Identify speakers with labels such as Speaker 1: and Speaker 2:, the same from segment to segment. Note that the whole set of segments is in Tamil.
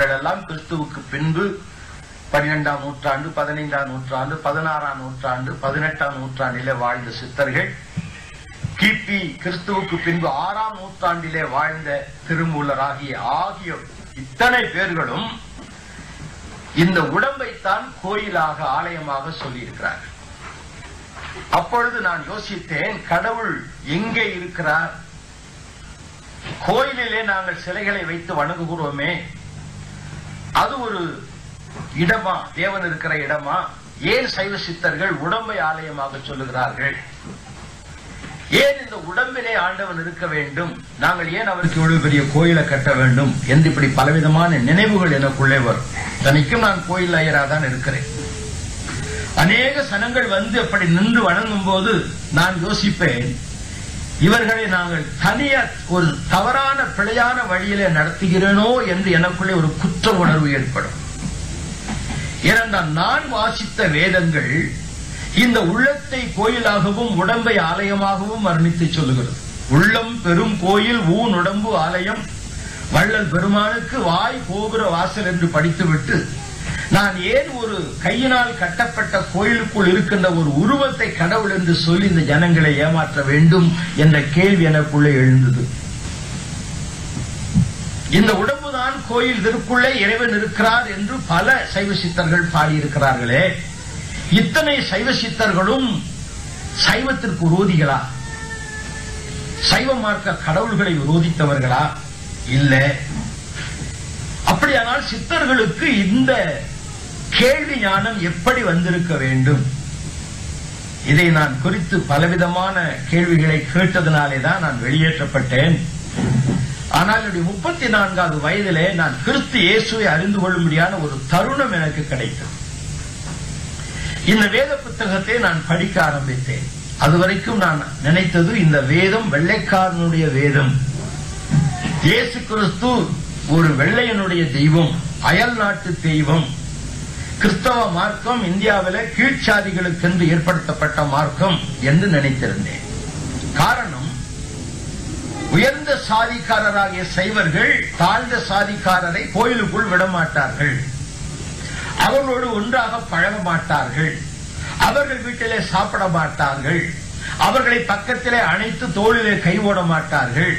Speaker 1: எல்லாம் கிறிஸ்துவுக்கு பின்பு 12ஆம் நூற்றாண்டு, 15ஆம் நூற்றாண்டு, 16ஆம் நூற்றாண்டு, 18ஆம் நூற்றாண்டிலே வாழ்ந்த சித்தர்கள், கிபி கிறிஸ்துவுக்கு பின்பு 6ஆம் நூற்றாண்டிலே வாழ்ந்த திருமூலராகிய இத்தனை பேர்களும் இந்த உடம்பைத்தான் கோயிலாக, ஆலயமாக சொல்லியிருக்கிறார்கள். அப்பொழுது நான் யோசித்தேன், கடவுள் எங்கே இருக்கிறார்? கோயிலிலே நாங்கள் சிலைகளை வைத்து வணங்குகிறோமே, அது ஒரு இடமா? தேவன் இருக்கிற இடமா? ஏன் சைவ சித்தர்கள் உடம்பை ஆலயமாக சொல்லுகிறார்கள்? ஏன் இந்த உடம்பிலே ஆண்டவன் இருக்க வேண்டும்? நாங்கள் ஏன் அவருக்கு இவ்வளவு பெரிய கோயிலை கட்ட வேண்டும் என்று இப்படி பலவிதமான நினைவுகள் எனக்குள்ளே வரும். தனிக்கும் நான் கோயில் ஐயராதான் இருக்கிறேன். அநேக சனங்கள் வந்து அப்படி நின்று வணங்கும் போது நான் யோசிப்பேன், இவர்களை நாங்கள் தனியா ஒரு தவறான பிழையான வழியிலே நடத்துகிறேனோ என்று எனக்குள்ளே ஒரு குற்ற உணர்வு ஏற்படும். ஏனென்றால் நான் வாசித்த வேதங்கள் இந்த உள்ளத்தை கோயிலாகவும் உடம்பை ஆலயமாகவும் வர்ணித்து சொல்லுகிறது. உள்ளம் பெரும் கோயில், ஊன் உடம்பு ஆலயம், வள்ளல் பெருமானுக்கு வாய் கோபுர வாசல் என்று படித்துவிட்டு, நான் ஏன் ஒரு கையினால் கட்டப்பட்ட கோயிலுக்குள் இருக்கின்ற ஒரு உருவத்தை கடவுள் என்று சொல்லி இந்த ஜனங்களை ஏமாற்ற வேண்டும் என்ற கேள்வி எனக்குள்ளே எழுந்தது. இந்த உடம்புதான் கோயில், இதற்குள்ளே இறைவன் இருக்கிறார் என்று பல சைவ சித்தர்கள் பாடியிருக்கிறார்களே, இத்தனை சைவ சித்தர்களும் சைவத்திற்கு விரோதிகளா? சைவ மார்க்க கடவுள்களை விரோதித்தவர்களா? இல்ல. அப்படியானால் சித்தர்களுக்கு இந்த கேள்வி ஞானம் எப்படி வந்திருக்க வேண்டும்? இதை நான் குறித்து பலவிதமான கேள்விகளை கேட்டதனாலேதான் நான் வெளியேற்றப்பட்டேன். ஆனால் என்னுடைய 34வது வயதிலே நான் கிறிஸ்து இயேசுவை அறிந்து கொள்ளும்படியான ஒரு தருணம் எனக்கு கிடைத்தது. இந்த வேத புத்தகத்தை நான் படிக்க ஆரம்பித்தேன். அதுவரைக்கும் நான் நினைத்தது இந்த வேதம் வெள்ளைக்காரனுடைய வேதம். இயேசு கிறிஸ்து ஒரு வெள்ளையனுடைய தெய்வம், அயல் நாட்டு தெய்வம். கிறிஸ்தவ மார்க்கம் இந்தியாவில கீழ்ச்சாதிகளுக்கென்று ஏற்படுத்தப்பட்ட மார்க்கம் என்று நினைத்திருந்தேன். காரணம், உயர்ந்த சாதிக்காரராகிய சைவர்கள் தாழ்ந்த சாதிக்காரரை கோயிலுக்குள் விடமாட்டார்கள், அவர்களோடு ஒன்றாக பழக மாட்டார்கள், அவர்கள் வீட்டிலே சாப்பிட மாட்டார்கள், அவர்களை பக்கத்திலே அணைத்து தோளிலே கை ஓட மாட்டார்கள்.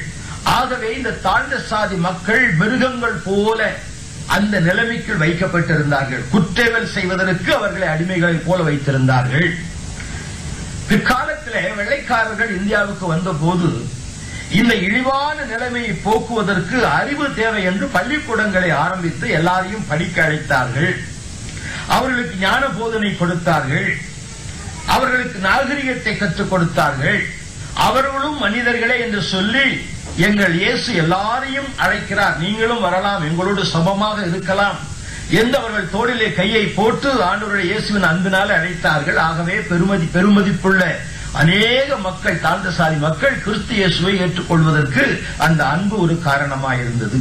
Speaker 1: ஆகவே இந்த தாழ்ந்த சாதி மக்கள் மிருகங்கள் போல அந்த நிலைமைக்கு வைக்கப்பட்டிருந்தார்கள். குற்றவியல் செய்வதற்கு அவர்களை அடிமைகளை போல வைத்திருந்தார்கள். பிற்காலத்திலே வெள்ளைக்காரர்கள் இந்தியாவுக்கு வந்த போது இந்த இழிவான நிலைமையை போக்குவதற்கு அறிவு தேவை என்று பள்ளிக்கூடங்களை ஆரம்பித்து எல்லாரையும் படிக்க அழைத்தார்கள். அவர்களுக்கு ஞான போதனை கொடுத்தார்கள், அவர்களுக்கு நாகரிகத்தை கற்றுக் கொடுத்தார்கள். அவர்களும் மனிதர்களே என்று சொல்லி, எங்கள் இயேசு எல்லாரையும் அழைக்கிறார், நீங்களும் வரலாம், எங்களோடு சமமாக இருக்கலாம் என்று அவர்கள் தோளிலே கையை போட்டு ஆண்டவருடைய இயேசுவின் அன்பினால் அழைத்தார்கள். ஆகவே பெருமதிப்புள்ள அநேக மக்கள், தாழ்ந்த சாதி மக்கள் கிறிஸ்து இயேசுவை ஏற்றுக்கொள்வதற்கு அந்த அன்பு ஒரு காரணமாயிருந்தது.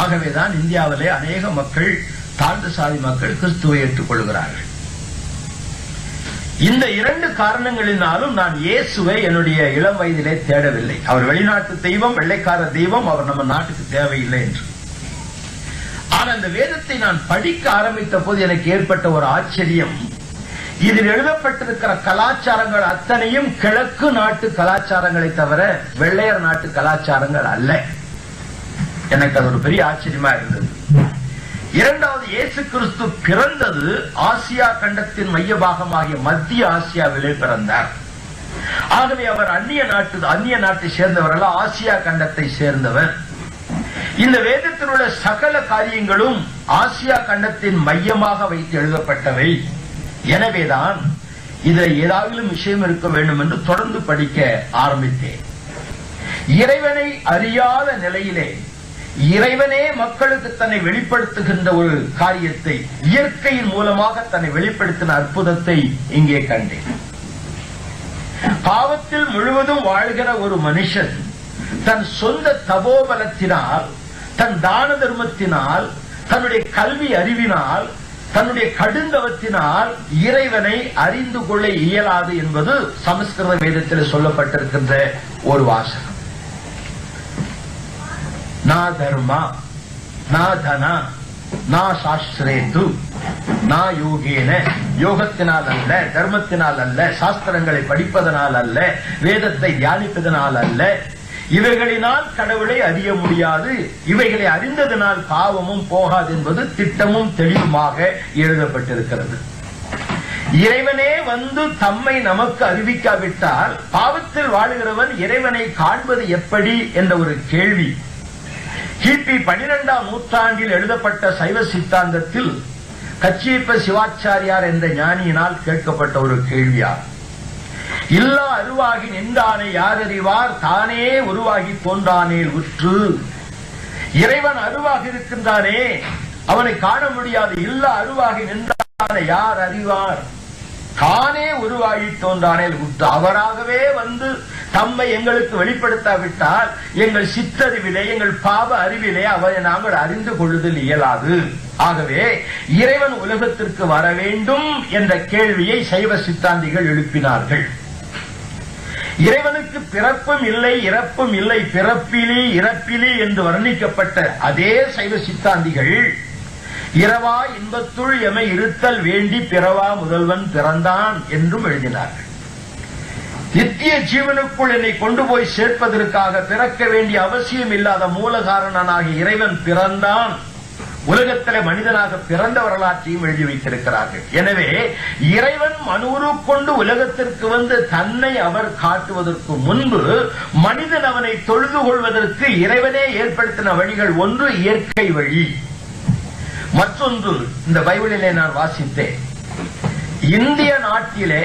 Speaker 1: ஆகவேதான் இந்தியாவிலே அநேக மக்கள், தாழ்ந்த சாதி மக்கள் கிறிஸ்துவை ஏற்றுக்கொள்கிறார்கள். இந்த இரண்டு காரணங்களினாலும் நான் இயேசுவை என்னுடைய இளம் வயதிலே தேடவில்லை. அவர் வெளிநாட்டு தெய்வம், வெள்ளைக்கார தெய்வம், அவர் நம்ம நாட்டுக்கு தேவையில்லை என்று. ஆனால் இந்த வேதத்தை நான் படிக்க ஆரம்பித்த போது எனக்கு ஏற்பட்ட ஒரு ஆச்சரியம், இதில் எழுதப்பட்டிருக்கிற கலாச்சாரங்கள் அத்தனையும் கிழக்கு நாட்டு கலாச்சாரங்களை தவிர வெள்ளையர் நாட்டு கலாச்சாரங்கள் அல்ல. எனக்கு அது ஒரு பெரிய ஆச்சரியமா இருந்தது. இரண்டாவது, இயேசு கிறிஸ்து பிறந்தது ஆசியா கண்டத்தின் மைய பாகமாகிய மத்திய ஆசியாவிலே பிறந்தார். ஆகவே அவர் அந்நிய நாட்டை சேர்ந்தவர் அல்ல, ஆசியா கண்டத்தை சேர்ந்தவர். இந்த வேதத்தில் உள்ள சகல காரியங்களும் ஆசியா கண்டத்தின் மையமாக வைத்து எழுதப்பட்டவை. எனவேதான் இதில் ஏதாவது விஷயம் இருக்க வேண்டும் என்று தொடர்ந்து படிக்க ஆரம்பித்தேன். இறைவனை அறியாத நிலையிலே இறைவனே மக்களுக்கு தன்னை வெளிப்படுத்துகின்ற ஒரு காரியத்தை, இயற்கையின் மூலமாக தன்னை வெளிப்படுத்தின அற்புதத்தை இங்கே கண்டேன். பாவத்தில் முழுவதும் வாழ்கிற ஒரு மனுஷன் தன் சொந்த தபோபலத்தினால், தன் தான தர்மத்தினால், தன்னுடைய கல்வி அறிவினால், தன்னுடைய கடுந்தவத்தினால் இறைவனை அறிந்து கொள்ள இயலாது என்பது சமஸ்கிருத வேதத்தில் சொல்லப்பட்டிருக்கின்ற ஒரு வாசகம். நா தர்மா, நா தனா, நா சாஸ்திரேது நா யோகேன, யோகத்தினால் அல்ல, தர்மத்தினால் அல்ல, சாஸ்திரங்களை படிப்பதனால் அல்ல, வேதத்தை தியானிப்பதனால் அல்ல, இவைகளினால் கடவுளை அறிய முடியாது, இவைகளை அறிந்ததனால் பாவமும் போகாது என்பது திட்டமும் தெளிவுமாக எழுதப்பட்டிருக்கிறது. இறைவனே வந்து தம்மை நமக்கு அறிவிக்காவிட்டால் பாவத்தில் வாழுகிறவன் இறைவனை காண்பது எப்படி என்ற ஒரு கேள்வி கிபி 12ஆம் நூற்றாண்டில் எழுதப்பட்ட சைவ சித்தாந்தத்தில் கச்சியப்ப சிவாச்சாரியார் என்ற ஞானியினால் கேட்கப்பட்ட ஒரு கேள்வியார். இல்லா அருவாகி நின்றானே யார் அறிவார், தானே உருவாகி தோன்றானேல் உற்று. இறைவன் அருவாக இருக்கின்றானே, அவனை காண முடியாது. இல்லா அருவாகி நின்றானே யார் அறிவார், தானே உருவாகி தோன்றானேல் உற்று. அவராகவே வந்து தம்மை எங்களுக்கு வெளிப்படுத்தாவிட்டால் எங்கள் சித்தறிவிலே, எங்கள் பாவ அறிவிலே அவரை நாங்கள் அறிந்து கொள்ளுதல் இயலாது. ஆகவே இறைவன் உலகத்திற்கு வர வேண்டும் என்ற கேள்வியை சைவ சித்தாந்திகள் எழுப்பினார்கள். இறைவனுக்கு பிறப்பும் இல்லை, இறப்பும் இல்லை, பிறப்பிலி இறப்பிலி என்று வர்ணிக்கப்பட்ட அதே சைவ சித்தாந்திகள் இரவா இன்பத்துள் எமை இருத்தல் வேண்டி பிறவா முதல்வன் பிறந்தான் என்றும் எழுதினார்கள். நித்திய ஜீவனுக்குள் என்னை கொண்டு போய் சேர்ப்பதற்காக பிறக்க வேண்டிய அவசியம் இல்லாத மூலகாரணனாகிய இறைவன் பிறந்தான். உலகத்திலே மனிதனாக பிறந்த வரலாற்றையும் எழுதி வைத்திருக்கிறார்கள். எனவே இறைவன் மனூரு கொண்டு உலகத்திற்கு வந்து தன்னை அவர் காட்டுவதற்கு முன்பு மனிதன் அவனை தொழுது கொள்வதற்கு இறைவனே ஏற்படுத்தின வழிகள், ஒன்று இயற்கை வழி, மற்றொன்று இந்த பைபிளிலே நான் வாசித்தேன். இந்திய நாட்டிலே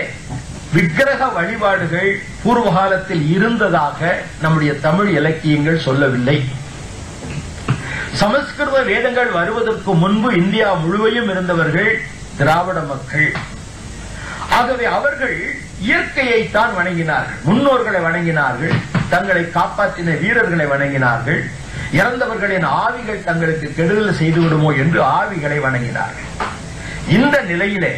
Speaker 1: விக்கிரக வழிபாடுகள் பூர்வ காலத்தில் இருந்ததாக நம்முடைய தமிழ் இலக்கியங்கள் சொல்லவில்லை. சமஸ்கிருத வேதங்கள் வருவதற்கு முன்பு இந்தியா முழுவதும் இருந்தவர்கள் திராவிட மக்கள். ஆகவே அவர்கள் இயற்கையைத்தான் வணங்கினார்கள், முன்னோர்களை வணங்கினார்கள், தங்களை காப்பாற்றின வீரர்களை வணங்கினார்கள், இறந்தவர்களின் ஆவிகள் தங்களுக்கு கெடுதல் செய்துவிடுமோ என்று ஆவிகளை வணங்கினார்கள். இந்த நிலையிலே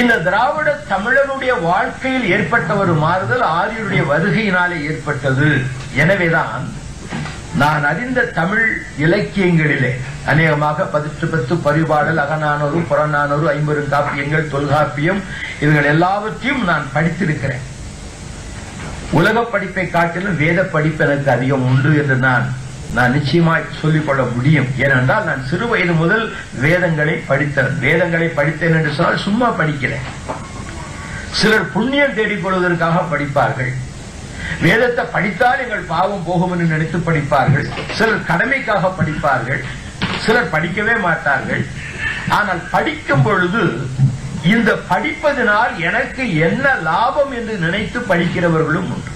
Speaker 1: இந்த திராவிட தமிழனுடைய வாழ்க்கையில் ஏற்பட்ட ஒரு மாறுதல் ஆரியருடைய வருகையினாலே ஏற்பட்டது. எனவேதான் நான் அறிந்த தமிழ் இலக்கியங்களிலே அநேகமாக 10 பரிபாடல், அகநானூறு, புறநானூறு, 50 காப்பியங்கள், தொல்காப்பியம், இவர்கள் எல்லாவற்றையும் நான் படித்திருக்கிறேன். உலக படிப்பை காட்டிலும் வேத படிப்பு எனக்கு அதிகம் உண்டு என்று நான் நிச்சயமாய் சொல்லிக்கொள்ள முடியும். ஏனென்றால் நான் சிறு வயது முதல் வேதங்களை படித்தேன் என்று சொன்னால் சும்மா படிக்கிறேன். சிலர் புண்ணியம் தேடிக்கொள்வதற்காக படிப்பார்கள். வேதத்தை படித்தால் எங்கள் பாவம் போகும் என்று நினைத்து படிப்பார்கள். சிலர் கடமைக்காக படிப்பார்கள், சிலர் படிக்கவே மாட்டார்கள். ஆனால் படிக்கும் பொழுது இந்த படிப்பதனால் எனக்கு என்ன லாபம் என்று நினைத்து படிக்கிறவர்களும் உண்டு.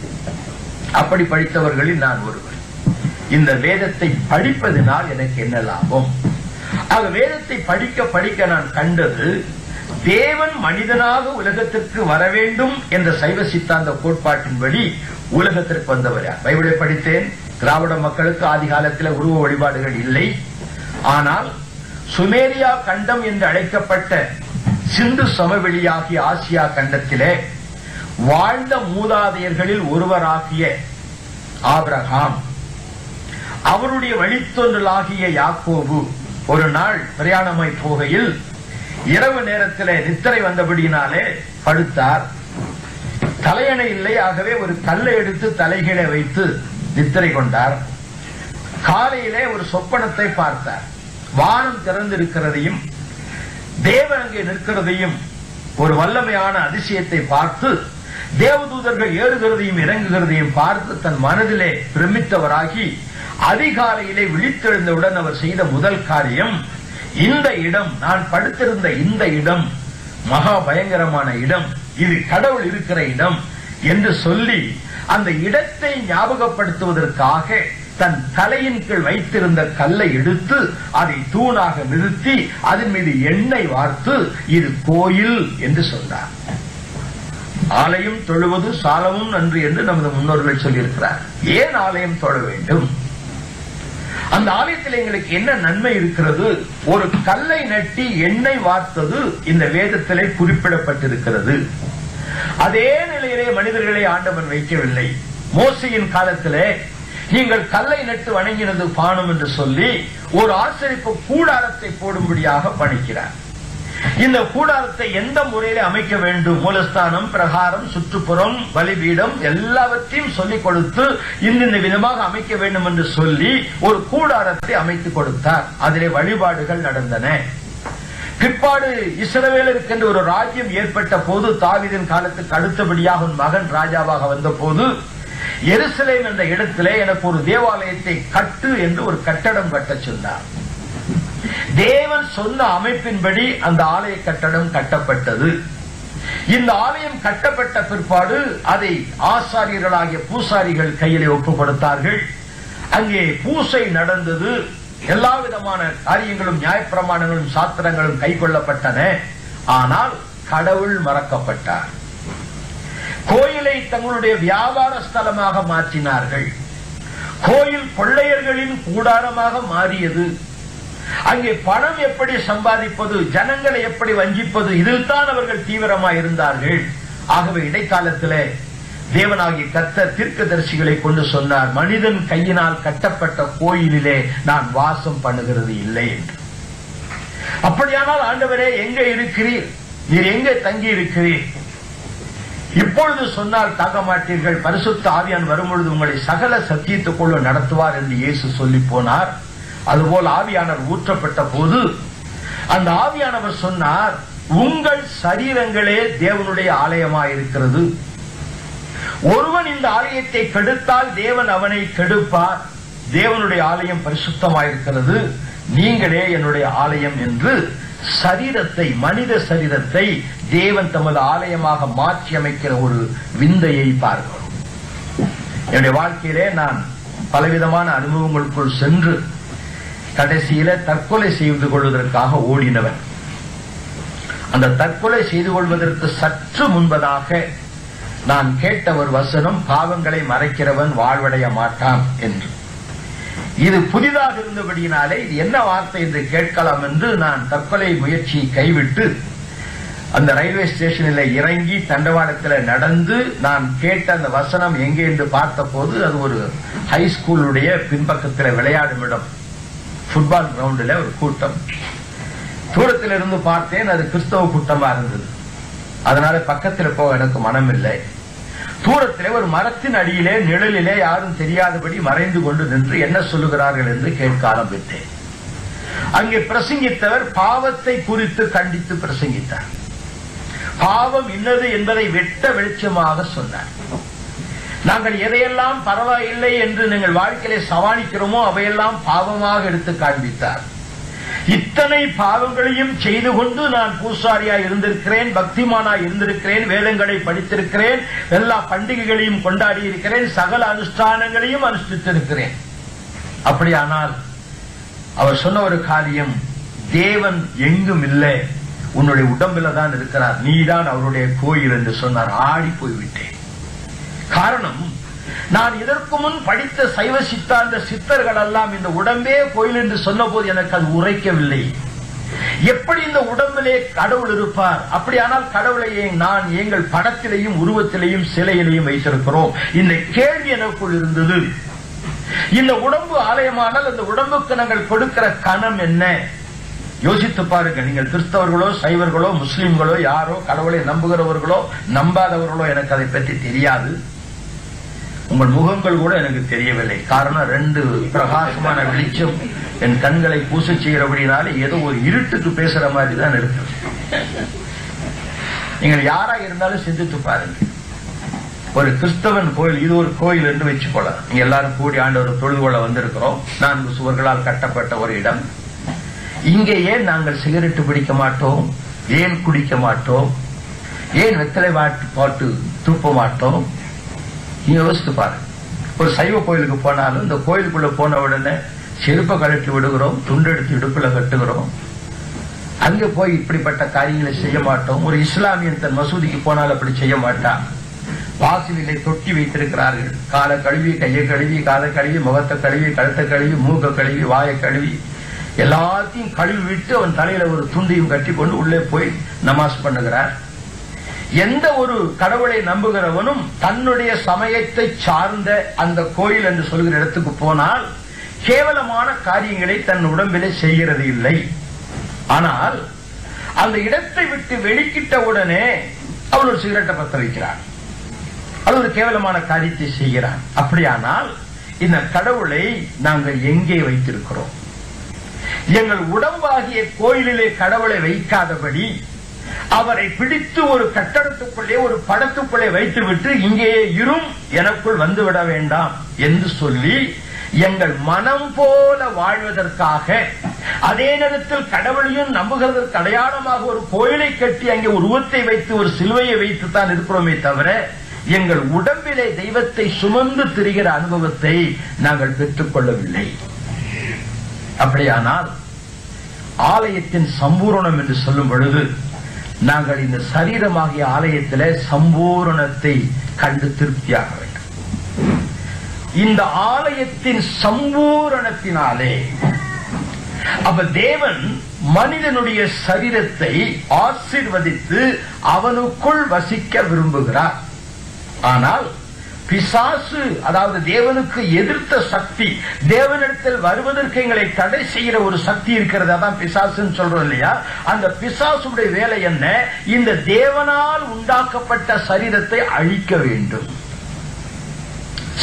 Speaker 1: அப்படி படித்தவர்களில் நான் ஒருவர். இந்த வேதத்தை படிப்பதனால் எனக்கு என்ன லாபம்? ஆக வேதத்தை படிக்க படிக்க நான் கண்டது, தேவன் மனிதனாக உலகத்திற்கு வர வேண்டும் என்ற சைவ சித்தாந்த கோட்பாட்டின்படி உலகத்திற்கு வந்தவர் யார்? பைபிளை படித்தேன். திராவிட மக்களுக்கு ஆதி காலத்தில் உருவ வழிபாடுகள் இல்லை. ஆனால் சுமேரியா கண்டம் என்று அழைக்கப்பட்ட சிந்து சமவெளியாகிய ஆசியா கண்டத்திலே வாழ்ந்த மூதாதையர்களில் ஒருவராகிய ஆபிரகாம், அவருடைய வழித்தோன்றலாகிய யாக்கோபு ஒரு நாள் பிரயாணமாய் போகையில் இரவு நேரத்திலே நித்திரை வந்தபடியினாலே படுத்தார். தலையணை இல்லை. ஆகவே ஒரு கல்லை எடுத்து தலைகீழே வைத்து நித்திரை கொண்டார். காலையிலே ஒரு சொப்பனத்தை பார்த்தார். வானம் திறந்திருக்கிறதையும் தேவன் அங்கே நிற்கிறதையும் ஒரு வல்லமையான அதிசயத்தை பார்த்து, தேவதூதர்கள் ஏறுகிறதையும் இறங்குகிறதையும் பார்த்து தன் மனதிலே பிரமித்தவராகி அதிகாலையிலே விழித்தெழுந்தவுடன் அவர் செய்த முதல் காரியம், இந்த இடம், நான் படுத்திருந்த இந்த இடம் மகா பயங்கரமான இடம், இது கடவுள் இருக்கிற இடம் என்று சொல்லி அந்த இடத்தை ஞாபகப்படுத்துவதற்காக தன் தலையின் கீழ் வைத்திருந்த கல்லை எடுத்து அதை தூணாக நிறுத்தி அதன் மீது எண்ணெய் வார்த்து இது கோயில் என்று சொன்னார். ஆலயம் தொழுவது சாலமும் நன்று என்று நமது முன்னோர்கள் சொல்லியிருக்கிறார். ஏன் ஆலயம் தொழ வேண்டும்? அந்த ஆலயத்தில் எங்களுக்கு என்ன நன்மை இருக்கிறது? ஒரு கல்லை நட்டி எண்ணெய் வார்த்தது இந்த வேதத்திலே குறிப்பிடப்பட்டிருக்கிறது. அதே நிலையிலே மனிதர்களை ஆண்டவன் வைக்கவில்லை. மோசையின் காலத்திலே நீங்கள் கல்லை நட்டு வணங்கினது பானம் என்று சொல்லி ஒரு ஆசரிப்பு கூடாரத்தை போடும்படியாக பணிக்கிறார். இந்த கூடாரத்தை எந்த முறையில அமைக்க வேண்டும், மூலஸ்தானம், பிரகாரம், சுற்றுப்புறம், பலிபீடம் எல்லாவற்றையும் சொல்லிக் கொடுத்து இந்த விதமாக அமைக்க வேண்டும் என்று சொல்லி ஒரு கூடாரத்தை அமைத்துக் கொடுத்தார். அதிலே வழிபாடுகள் நடந்தன. பிற்பாடு இஸ்ரவேலருக்கு என்று ஒரு ராஜ்யம் ஏற்பட்ட போது, தாவீதின் காலத்துக்கு அடுத்தபடியாக ஒரு மகன் ராஜாவாக வந்த போது, எருசலேம் என்ற இடத்திலே எனக்கு ஒரு தேவாலயத்தை கட்டு என்று ஒரு கட்டடம் கட்டச் சொன்னார். தேவன் சொன்ன அமைப்பின்படி அந்த ஆலய கட்டடம் கட்டப்பட்டது. இந்த ஆலயம் கட்டப்பட்ட பிற்பாடு அதை ஆசாரியர்களாகிய பூசாரிகள் கையிலே ஒப்புக் கொடுத்தார்கள். அங்கே பூசை நடந்தது. எல்லா விதமான காரியங்களும், நியாயப்பிரமாணங்களும், சாஸ்திரங்களும் கை கொள்ளப்பட்டன. ஆனால் கடவுள் மறக்கப்பட்டார். கோயிலை தங்களுடைய வியாபார ஸ்தலமாக மாற்றினார்கள். கோயில் கொள்ளையர்களின் கூடாரமாக மாறியது. அங்கே பணம் எப்படி சம்பாதிப்பது, ஜனங்களை எப்படி வஞ்சிப்பது, இதில் தான் அவர்கள் தீவிரமாக இருந்தார்கள். ஆகவே இடைக்காலத்திலே தேவனாகிய கர்த்தர் தீர்க்கதரிசிகளை கொண்டு சொன்னார், மனிதன் கையினால் கட்டப்பட்ட கோயிலிலே நான் வாசம் பண்ணுகிறது இல்லை என்று. அப்படியானால் ஆண்டவரே எங்கே இருக்கிறீர், நீர் எங்கே தங்கி இருக்கிறீர்? இப்பொழுது சொன்னால் தாங்க மாட்டீர்கள், பரிசுத்த ஆவியான் வரும்பொழுது உங்களை சகல சத்தியத்துக்குள்ள நடத்துவார் என்று இயேசு சொல்லி போனார். அதுபோல் ஆவியானவர் ஊற்றப்பட்ட போது அந்த ஆவியானவர் சொன்னார், உங்கள் சரீரங்களே தேவனுடைய ஆலயமாயிருக்கிறது. ஒருவன் இந்த ஆலயத்தை கெடுத்தால் தேவன் அவனை கெடுப்பார். தேவனுடைய ஆலயம் பரிசுத்தமாயிருக்கிறது, நீங்களே என்னுடைய ஆலயம் என்று சரீரத்தை, மனித சரீரத்தை தேவன் தமது ஆலயமாக மாற்றி அமைக்கிற ஒரு விந்தையை பார்க்கிறோம். என்னுடைய வாழ்க்கையிலே நான் பலவிதமான அனுபவங்களுக்குள் சென்று கடைசியில தற்கொலை செய்து கொள்வதற்காக ஓடினவன். அந்த தற்கொலை செய்து கொள்வதற்கு சற்று முன்பதாக நான் கேட்ட ஒரு வசனம், பாவங்களை மறைக்கிறவன் வாழ்வடைய மாட்டான் என்று. இது புதிதாக இருந்தபடியினாலே இது என்ன வார்த்தை என்று கேட்கலாம் என்று நான் தற்கொலை முயற்சியை கைவிட்டு அந்த ரயில்வே ஸ்டேஷனில் இறங்கி தண்டவாளத்தில் நடந்து நான் கேட்ட அந்த வசனம் எங்கே என்று பார்த்த போது அது ஒரு ஹை ஸ்கூலுடைய பின்பக்கத்தில் விளையாடும் இடம், ஃபுட்பால் கிரவுண்டில் ஒரு கூட்டம். தூரத்தில் இருந்து பார்த்தேன், அது கிறிஸ்தவ கூட்டமா இருந்தது. அதனால பக்கத்தில் போக எனக்கு மனம் இல்லை. தூரத்திலே ஒரு மரத்தின் அடியிலே நிழலிலே யாரும் தெரியாதபடி மறைந்து கொண்டு நின்று என்ன சொல்லுகிறார்கள் என்று கேட்க ஆரம்பித்தேன். அங்கே பிரசங்கித்தவர் பாவத்தை குறித்து கண்டித்து பிரசங்கித்தார். பாவம் இன்னது என்பதை வெட்ட வெளிச்சமாக சொன்னார். நாங்கள் எதையெல்லாம் பரவாயில்லை என்று நீங்கள் வாழ்க்கையிலே சவாலிக்கிறோமோ அவையெல்லாம் பாவமாக எடுத்து காண்பித்தார். இத்தனை பாவங்களையும் செய்து கொண்டு நான் பூசாரியாய் இருந்திருக்கிறேன், பக்திமானாய் இருந்திருக்கிறேன், வேதங்களை படித்திருக்கிறேன், எல்லா பண்டிகைகளையும் கொண்டாடி இருக்கிறேன், சகல அனுஷ்டானங்களையும் அனுஷ்டித்திருக்கிறேன். அப்படியானால் அவர் சொன்ன ஒரு காரியம், தேவன் எங்கும் இல்லை, உன்னுடைய உடம்பில தான் இருக்கிறார், நீதான் அவருடைய கோயில் என்று சொன்னார். ஆடி போய்விட்டேன். காரணம், நான் இதற்கு முன் படித்த சைவ சித்தாந்த சித்தர்கள் எல்லாம் இந்த உடம்பே கோயில் என்று சொன்ன போது எனக்கு அது உரைக்கவில்லை. எப்படி இந்த உடம்பிலே கடவுள் இருப்பார்? அப்படியானால் கடவுளை நான் எங்கள் படத்திலேயும் உருவத்திலேயும் சிலையிலையும் வைத்திருக்கிறோம். இந்த கேள்வி எனக்குள் இருந்தது. இந்த உடம்பு ஆலயமானால் அந்த உடம்புக்கு நாங்கள் கொடுக்கிற கணம் என்ன? யோசித்து பாருங்க. நீங்கள் கிறிஸ்தவர்களோ சைவர்களோ முஸ்லிம்களோ யாரோ, கடவுளை நம்புகிறவர்களோ நம்பாதவர்களோ, எனக்கு அதை பற்றி தெரியாது. உங்கள் முகங்கள் கூட எனக்கு தெரியவில்லை. காரணம், 2 பிரகாசமான வெளிச்சம் என் கண்களை பூச செய்கிறபடினாலே ஏதோ ஒரு இருட்டுக்கு பேசுற மாதிரி தான் இருக்கு. நீங்கள் யாரா இருந்தாலும் சிந்தித்து பாருங்க. ஒரு கிறிஸ்தவன் கோயில், இது ஒரு கோயில் என்று வச்சுக்கொள்ளலாம். நீங்க எல்லாரும் கூடி ஆண்டவர் தொழுது கொள்ள வந்திருக்கிறோம். 4 சுவர்களால் கட்டப்பட்ட ஒரு இடம். இங்கே ஏன் நாங்கள் சிகரெட்டு பிடிக்க மாட்டோம்? ஏன் குடிக்க மாட்டோம்? ஏன் வெத்தலை பாட்டு தூப்ப மாட்டோம்? யோசித்து பாருங்க. ஒரு சைவ கோயிலுக்கு போனாலும் இந்த கோயிலுக்குள்ள போன உடனே செருப்பை கழட்டி விடுகிறோம், துண்டெடுத்து இடுப்புல கட்டுகிறோம். அங்க போய் இப்படிப்பட்ட காரியங்களை செய்ய மாட்டோம். ஒரு இஸ்லாமியன் தன் மசூதிக்கு போனால் அப்படி செய்ய மாட்டான். வாசலிலே தொட்டி வைத்திருக்கிறார்கள். காலை கழுவி, கையை கழுவி, காலை கழுவி, முகத்தை கழுவி, கழுத்தை கழுவி, மூக்க கழுவி, வாயை கழுவி, எல்லாத்தையும் கழுவி விட்டு அவன் தலையில ஒரு துண்டையும் கட்டி கொண்டு உள்ளே போய் நமாஸ் பண்ணுகிறார். எந்த ஒரு கடவுளை நம்புகிறவனும் தன்னுடைய சமயத்தை சார்ந்த அந்த கோயில் என்று சொல்கிற இடத்துக்கு போனால் கேவலமான காரியங்களை தன் உடம்பிலே செய்கிறது இல்லை. ஆனால் அந்த இடத்தை விட்டு வெளிக்கிட்ட உடனே அவன் ஒரு சிகரெட்டை பற்ற வைக்கிறான், அது ஒரு கேவலமான காரியத்தை செய்கிறான். அப்படியானால் இந்த கடவுளை நாங்கள் எங்கே வைத்திருக்கிறோம்? எங்கள் உடம்பாகிய கோயிலிலே கடவுளை வைக்காதபடி அவரை பிடித்து ஒரு கட்டடத்துக்குள்ளே ஒரு படத்துக்குள்ளே வைத்துவிட்டு இங்கேயே இரும், எனக்குள் வந்துவிட வேண்டாம் என்று சொல்லி எங்கள் மனம் போல வாழ்வதற்காக, அதே நேரத்தில் கடவுளையும் நம்புகிறதற்கு அடையாளமாக ஒரு கோயிலை கட்டி அங்கே உருவத்தை வைத்து ஒரு சிலுவையை வைத்து தான் இருக்கிறோமே தவிர எங்கள் உடம்பிலே தெய்வத்தை சுமந்து திரிகிற அனுபவத்தை நாங்கள் பெற்றுக் கொள்ளவில்லை. அப்படியானால் ஆலயத்தின் சம்பூரணம் என்று சொல்லும் பொழுது நாங்கள் இந்த சரீரமாகிய ஆலயத்திலே சம்பூரணத்தை கண்டு திருப்தியாக வேண்டும். இந்த ஆலயத்தின் சம்பூரணத்தினாலே அப்ப தேவன் மனிதனுடைய சரீரத்தை ஆசீர்வதித்து அவனுக்குள் வசிக்க விரும்புகிறார். ஆனால் பிசாசு, அதாவது தேவனுக்கு எதிர்த்த சக்தி, தேவனிடத்தில் வருவதற்கு எங்களை தடை செய்கிற ஒரு சக்தி இருக்கிறது, அதான் பிசாசுன்னு சொல்றோம் இல்லையா? அந்த பிசாசுடைய வேலை என்ன? இந்த தேவனால் உண்டாக்கப்பட்ட சரீரத்தை அழிக்க வேண்டும்.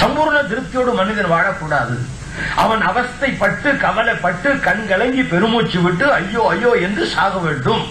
Speaker 1: சம்பூர்ண திருப்தியோடு மனிதன் வாழக்கூடாது. அவன் அவஸ்தைப்பட்டு கவலைப்பட்டு கண் கலங்கி பெருமூச்சு விட்டு ஐயோ ஐயோ என்று சாக வேண்டும்.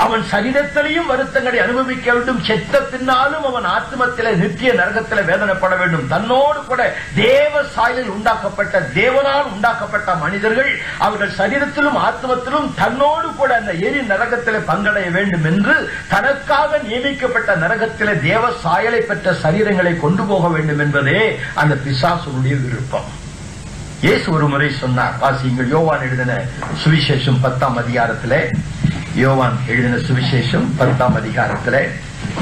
Speaker 1: அவன் சரீரத்திலையும் வருத்தங்களை அனுபவிக்க வேண்டும். செத்த பின்னாலும் அவன் ஆத்மத்திலே நித்திய நரகத்திலே வேதனைப்பட வேண்டும். தன்னோடு கூட தேவ சாயலில் உண்டாக்கப்பட்ட, தேவனால் உண்டாக்கப்பட்ட மனிதர்கள் அவர்கள் சரீரத்திலும் ஆத்மத்திலும் தன்னோடு கூட அந்த எரி நரகத்திலே பங்கடைய வேண்டும் என்று தனக்காக நியமிக்கப்பட்ட நரகத்திலே தேவ சாயலை பெற்ற சரீரங்களை கொண்டு போக வேண்டும் என்பதே அந்த பிசாசுடைய விருப்பம். இயேசு ஒரு முறை சொன்னார், வாசியுங்கள், யோவான் எழுதின சுவிசேஷம் 10ஆம் அதிகாரத்திலே, யோவான் எழுதின சுவிசேஷம் 10ஆம் அதிகாரத்திலே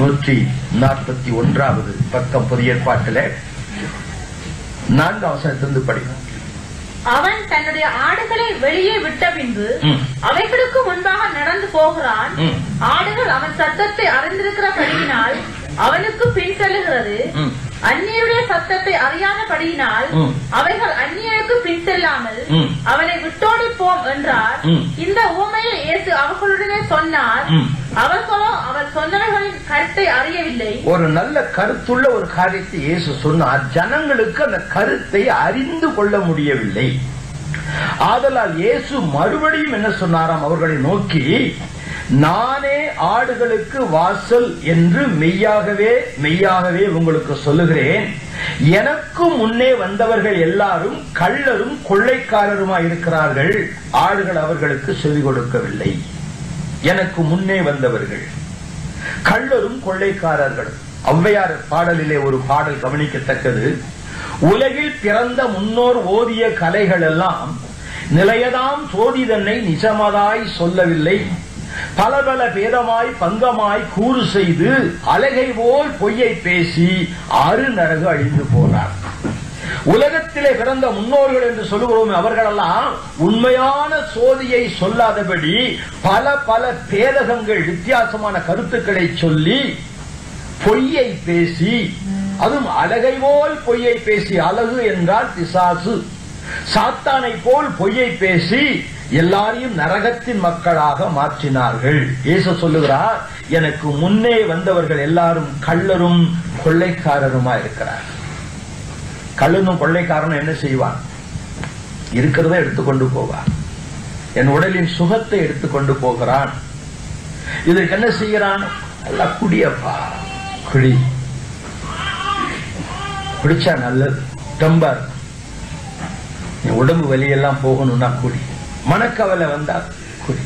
Speaker 1: 141வது பக்கம், புதிய ஏற்பாட்டிலே 4ஆம் வசனத்திலிருந்து படிக்கும்.
Speaker 2: அவன் தன்னுடைய ஆடுகளை வெளியே விட்ட பின்பு அவைகளுக்கு முன்பாக நடந்து போகிறான். ஆடுகள் அவன் சத்தத்தை அறிந்திருக்கிறபடியினால் அவனுக்கு பின் செல்லுகிறது. அந்நியருடைய சத்தத்தை அறியாதபடியினால் அவைகள் அந்நியருக்கு பின் செல்லாமல் அவனை விட்டோடி போம் என்றார். இந்த உவமையை இயேசு அவர்களுடனே சொன்னார். அவர்களோ அவர் சொன்னவர்களின் கருத்தை அறியவில்லை.
Speaker 1: ஒரு நல்ல கருத்துள்ள ஒரு காரியத்தை இயேசு சொன்னார். ஜனங்களுக்கு அந்த கருத்தை அறிந்து கொள்ள முடியவில்லை. ஆதலால் இயேசு மறுபடியும் என்ன சொன்னாராம்? அவர்களை நோக்கி, நானே ஆடுகளுக்கு வாசல் என்று மெய்யாகவே மெய்யாகவே உங்களுக்கு சொல்லுகிறேன். எனக்கு முன்னே வந்தவர்கள் எல்லாரும் கள்ளரும் கொள்ளைக்காரருமாய் இருக்கிறார்கள். ஆடுகள் அவர்களுக்கு செவி கொடுக்கவில்லை. எனக்கு முன்னே வந்தவர்கள் கள்ளரும் கொள்ளைக்காரர்கள். ஔவையார் பாடலிலே ஒரு பாடல் கவனிக்கத்தக்கது. உலகில் பிறந்த முன்னோர் ஓதிய கலைகள் எல்லாம் நிலையதாம் சோதி தன்னை நிஜமதாய் சொல்லவில்லை. பல பல பேதமாய் பங்கமாய் கூறு செய்து அலகை போல் பொய்யை பேசி ஆறு நரகு அழிந்து போனார். உலகத்திலே பிறந்த முன்னோர்கள் என்று சொல்லுகிறோம், அவர்களெல்லாம் உண்மையான சோதியை சொல்லாதபடி பல பல பேதகங்கள், வித்தியாசமான கருத்துக்களை சொல்லி பொய்யை பேசி, அதுவும் அலகை போல் பொய்யை பேசி, அழகு என்றால் பிசாசு, சாத்தானை போல் பொய்யை பேசி எல்லாரையும் நரகத்தின் மக்களாக மாற்றினார்கள். இயேசு சொல்லுகிறார், எனக்கு முன்னே வந்தவர்கள் எல்லாரும் கள்ளரும் கொள்ளைக்காரருமா இருக்கிறார். கள்ளனும் கொள்ளைக்காரனும் என்ன செய்வான்? இருக்கிறத எடுத்துக்கொண்டு போவான். என் உடலின் சுகத்தை எடுத்துக்கொண்டு போகிறான். இதற்கு என்ன செய்கிறான்? நல்லா குடியப்பா, குடி, குடிச்சா நல்லது, டம்பர், உடம்பு வலியெல்லாம் போகணும்னா குடி. மனக்கவலை வந்தா குடி,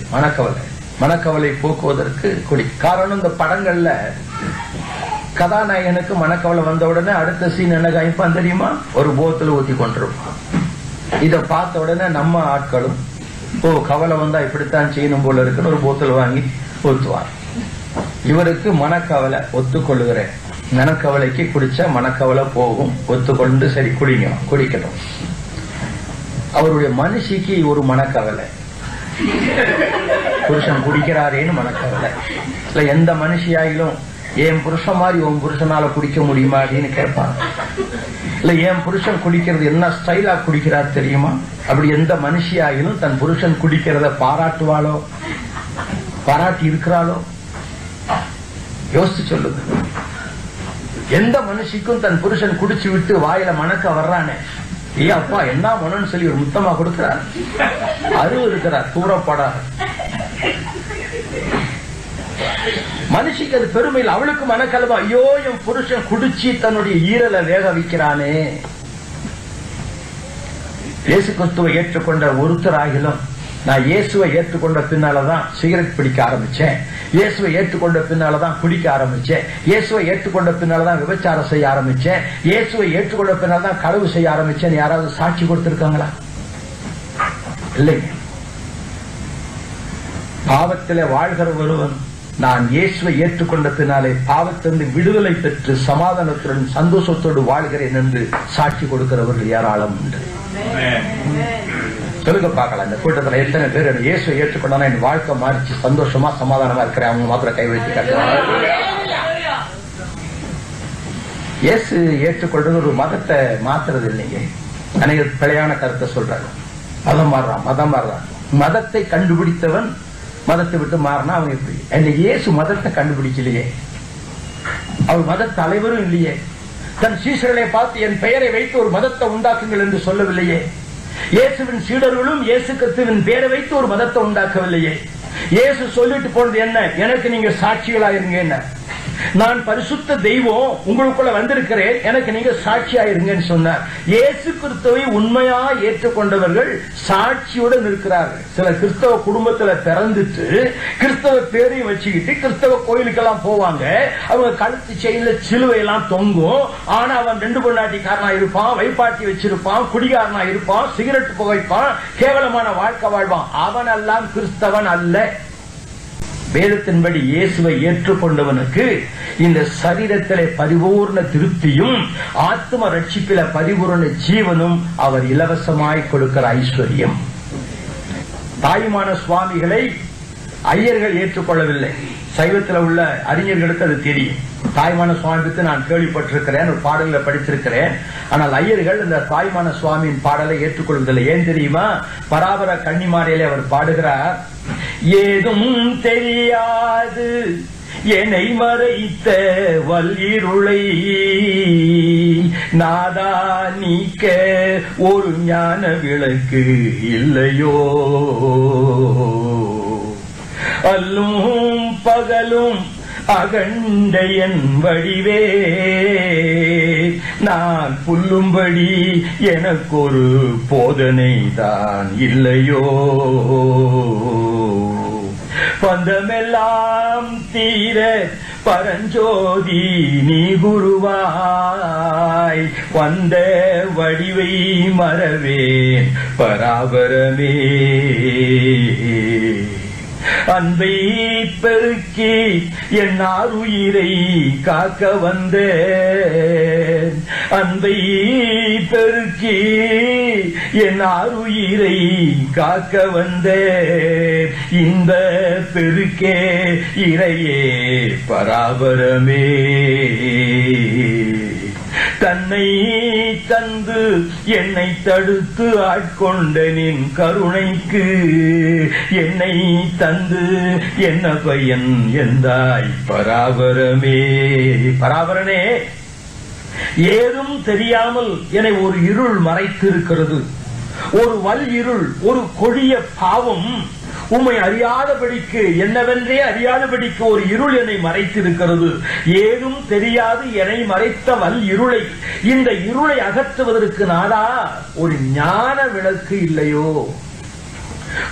Speaker 1: மனக்கவலை போக்குவதற்கு குடி. காரணம், இந்த படங்கள்ல கதாநாயகனுக்கு மனக்கவலை வந்த உடனே அடுத்த சீன் என்ன காய்ப்பான் தெரியுமா? ஒரு போத்துல ஊத்தி கொண்டிருப்பான். இத பார்த்த உடனே நம்ம ஆட்களும், ஓ கவலை வந்தா இப்படித்தான் செய்யணும் போல இருக்குன்னு ஒரு போத்தல் வாங்கி ஊத்துவார். இவருக்கு மனக்கவலை, ஒத்துக்கொள்ளுகிறேன், மனக்கவலைக்கு குடிச்சா மனக்கவலை போகும், ஒத்துக்கொண்டு சரி குடிங்க, குடிக்கட்டும். அவருடைய மனுஷிக்கு ஒரு மனக்கவலை, புருஷன் குடிக்கிறாரேன்னு மனக்கவலை. இல்ல எந்த மனுஷியாயிலும் என் புருஷன் மாதிரி உன் புருஷனால குடிக்க முடியுமா அப்படின்னு கேட்பான். இல்ல என் புருஷன் குடிக்கிறது என்ன ஸ்டைலா குடிக்கிறார் தெரியுமா? அப்படி எந்த மனுஷியாகிலும் தன் புருஷன் குடிக்கிறத பாராட்டுவாளோ, பாராட்டி இருக்கிறாளோ? யோசிச்சு சொல்லுங்க. எந்த மனுஷிக்கும் தன் புருஷன் குடிச்சு விட்டு வாயில மணக்க வர்றானே, ஏ அப்பா என்ன மனன்னு சொல்லி ஒரு முத்தமா கொடுக்கிறார், அருள் இருக்கிறார், தூரப்படார். மனுஷிக்கு அது பெருமையில், அவளுக்கு மனக்கலவா, ஐயோ என் புருஷன் குடிச்சு தன்னுடைய ஈரலை வேக வைக்கிறானே. இயேசு கிறிஸ்துவை ஏற்றுக்கொண்ட ஒருத்தராகிலும், நான் இயேசுவை ஏற்றுக்கொண்ட பின்னாலதான் சிகரெட் பிடிக்க ஆரம்பிச்சேன், இயேசுவை ஏற்றுக்கொண்ட பின்னாலதான் குடிக்க ஆரம்பிச்சேன், இயேசுவை ஏற்றுக்கொண்ட பின்னாலதான் விபச்சாரம் செய்ய ஆரம்பிச்சேன், இயேசுவை ஏற்றுக்கொண்ட பின்னால்தான் களவு செய்ய ஆரம்பிச்சேன், யாராவது சாட்சி கொடுத்திருக்காங்களா? இல்லைங்க. பாவத்திலே வாழ்கிற ஒருவன் நான் இயேசுவை ஏற்றுக்கொண்ட பின்னாலே பாவத்திலிருந்து விடுதலை பெற்று சமாதானத்துடன் சந்தோஷத்தோடு வாழ்கிறேன் என்று சாட்சி கொடுக்கிறவர்கள் ஏராளம் உண்டு. சொல்லுங்க பார்க்கலாம், இந்த கூட்டத்தில் எத்தனை பேர் இயேசுவை ஏற்றுக்கொண்டா என் வாழ்க்கை மாறிச்சு, சந்தோஷமா சமாதானமா இருக்கிறேன், அவங்க மாத்திரம் கை வைத்து காட்டுறாங்க. இயேசு ஏற்றுக்கொள்றது ஒரு மதத்தை மாத்துறது இல்லைங்க. அநேக பிழையான கருத்தை சொல்றாங்க. மதம் மாறுறான். மதத்தை கண்டுபிடித்தவன் மதத்தை விட்டு மாறினா அவங்க எப்படி? இயேசு மதத்தை கண்டுபிடிக்கலையே, அவர் மத தலைவரும் இல்லையே, தன் சீஷர்களை பார்த்து என் பெயரை வைத்து ஒரு மதத்தை உண்டாக்குங்கள் என்று சொல்லவில்லையே, இயேசுவின் சீடர்களும் இயேசு கிறிஸ்துவின் பெயரை வைத்து ஒரு மதத்தை உண்டாக்கவில்லையே. இயேசு சொல்லிட்டு போனது என்ன? எனக்கு நீங்க சாட்சிகளாயிருங்க, என்ன நான் பரிசுத்த தெய்வம் உங்களுக்குள்ள வந்திருக்கிறேன், எனக்கு நீங்க சாட்சியாயிருங்கன்னு சொன்னார். இயேசு கிறிஸ்துவை உண்மையா ஏற்றுக்கொண்டவர்கள் சாட்சியுடன் இருக்கிறார்கள். சில கிறிஸ்தவ குடும்பத்துல பிறந்துட்டு கிறிஸ்தவ பேரையும் வச்சுக்கிட்டு கிறிஸ்தவ கோயிலுக்கெல்லாம் போவாங்க. அவங்க கழுத்து செயின்ல சிலுவை எல்லாம் தொங்கும். ஆனா அவன் 2 பொண்டாட்டிக்காரனா இருப்பான், வைப்பாட்டி வச்சிருப்பான், குடிகாரனா இருப்பான், சிகரெட் புகைப்பான், கேவலமான வாழ்க்கை வாழ்வான். அவன் எல்லாம் கிறிஸ்தவன் அல்ல. வேதத்தின்படி இயேசுவை ஏற்றுக்கொண்டவனுக்கு இந்த சரீரத்திலே பரிபூர்ண திருப்தியும் ஆத்ம ரட்சிப்பில பரிபூர்ண ஜீவனும் அவர் இலவசமாய் கொடுக்கிற ஐஸ்வர்யம். தாயுமான சுவாமிகளை ஐயர்கள் ஏற்றுக்கொள்ளவில்லை. சைவத்தில் உள்ள அறிஞர்களுக்கு அது தெரியும். தாய்மான சுவாமி பற்றி நான் கேள்விப்பட்டிருக்கிறேன், ஒரு பாடல்களை படித்திருக்கிறேன். ஆனால் ஐயர்கள் இந்த தாய்மான சுவாமியின் பாடலை ஏற்றுக்கொள்வதில்லை. ஏன் தெரியுமா? பராபர கன்னிமாரையிலே அவர் பாடுகிறார், ஏதும் தெரியாது என்னை மறைத்த வல்லிருளை நாதா நீக்க ஒரு ஞான விளக்கு இல்லையோ, அல்லும் பகலும் அகண்ட என் வடிவே நான் புல்லும்படி எனக்கு ஒரு போதனை தான் இல்லையோ, பந்தமெல்லாம் தீர பரஞ்சோதி நீ குருவாய் வந்த வடிவை மறவேன் பராபரமே, அன்பை பெருக்கி என் ஆருயிரை காக்க வந்த, அன்பை பெருக்கி என் ஆருயிரை காக்க வந்த இந்த பெருக்கே இறையே பராபரமே, தன்னை தந்து என்னை தடுத்து ஆட்கொண்ட நின் கருணைக்கு என்னை தந்து என்ன பையன் எந்தாய் பராபரமே. பராபரனே, ஏதும் தெரியாமல் என்னை ஒரு இருள் மறைத்திருக்கிறது, ஒரு வல் இருள், ஒரு கொடிய பாவம் உம்மை அறியாதபடிக்கு, என்னவென்றே அறியாதபடிக்கு ஒரு இருள் என்னை மறைத்திருக்கிறது. ஏதும் தெரியாது என்னை மறைத்த வல் இருளை, இந்த இருளை அகற்றுவதற்கு நாடா ஒரு ஞான விளக்கு இல்லையோ,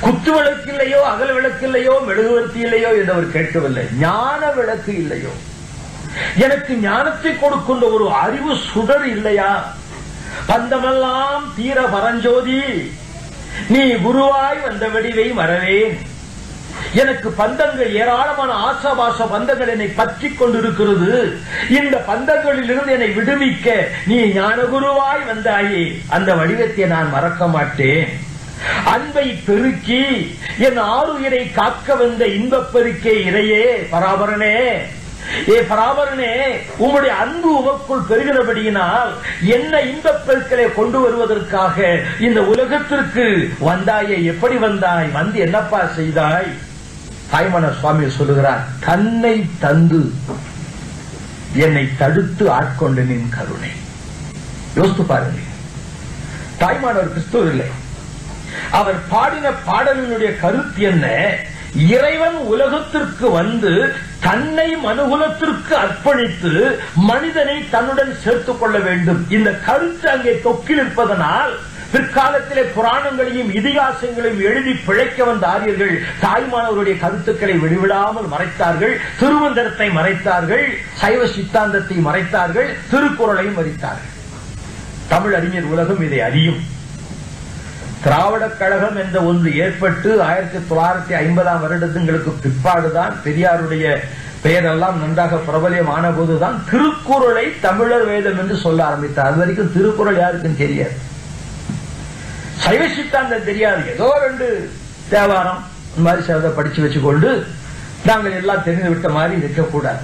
Speaker 1: குத்து விளக்கு இல்லையோ, அகல் விளக்கு இல்லையோ, மெழுகுவர்த்தி இல்லையோ என்று அவர் கேட்கவில்லை. ஞான விளக்கு இல்லையோ, எனக்கு ஞானத்தை கொடுக்கின்ற ஒரு அறிவு சுடர் இல்லையா? பந்தமெல்லாம் தீர பரஞ்சோதி நீ குருவாய் வந்த வடிவை மறவேன். எனக்கு பந்தங்கள் ஏராளமான ஆசாபாச பந்தங்கள் என்னை பற்றி கொண்டிருக்கிறது. இந்த பந்தங்களில் இருந்து என்னை விடுவிக்க நீ ஞானகுருவாய் வந்தாயே, அந்த வடிவத்தை நான் மறக்க மாட்டேன். அன்பை பெருக்கி என் ஆருயிரை காக்க வந்த இன்பப் பெருக்கே இறையே பராபரனே, பராமரனே, உம்முடைய அன்பு உமக்குள் பெருகிறபடியினால் என்ன இன்பப் பெருக்களை கொண்டு வருவதற்காக இந்த உலகத்திற்கு வந்தாயே. எப்படி வந்தாய்? வந்து என்னப்பா செய்தாய்? தாய்மான சுவாமி சொல்லுகிறார், தன்னை தந்து என்னை தடுத்து ஆட்கொண்டு நின் கருணை. யோசித்து பாருங்க, தாய்மானவர் கிறிஸ்துவர் இல்லை. அவர் பாடின பாடலினுடைய கருத்து என்ன? இறைவன் உலகத்திற்கு வந்து தன்னை மனுகுலத்திற்கு அர்ப்பணித்து மனிதனை தன்னுடன் சேர்த்துக் கொள்ள வேண்டும். இந்த கருத்து அங்கே தொக்கிலிருப்பதனால் பிற்காலத்திலே புராணங்களையும் இதிகாசங்களையும் எழுதி பிழைக்க வந்த ஆரியர்கள் தாய்மானவருடைய கருத்துக்களை வெளிவிடாமல் மறைத்தார்கள். திருமந்திரத்தை மறைத்தார்கள், சைவ சித்தாந்தத்தை மறைத்தார்கள், திருக்குறளையும் மறைத்தார்கள். தமிழ் அறிஞர் உலகம் இதை அறியும். திராவிடக் கழகம் என்ற ஒன்று ஏற்பட்டு 1950 வருடங்களுக்கு பிற்பாடுதான் பெரியாருடைய பெயரெல்லாம் நன்றாக பிரபலியமான போதுதான் திருக்குறளை தமிழர் வேதம் என்று சொல்ல ஆரம்பித்தார். அது வரைக்கும் திருக்குறள் யாருக்கும் தெரியாது, சைவ சித்தாந்தம் தெரியாது. ஏதோ 2 தேவாரம் மாதிரி சிலதை படிச்சு வச்சுக்கொண்டு நாங்கள் எல்லாம் தெரிந்து விட்ட மாதிரி இருக்கக்கூடாது.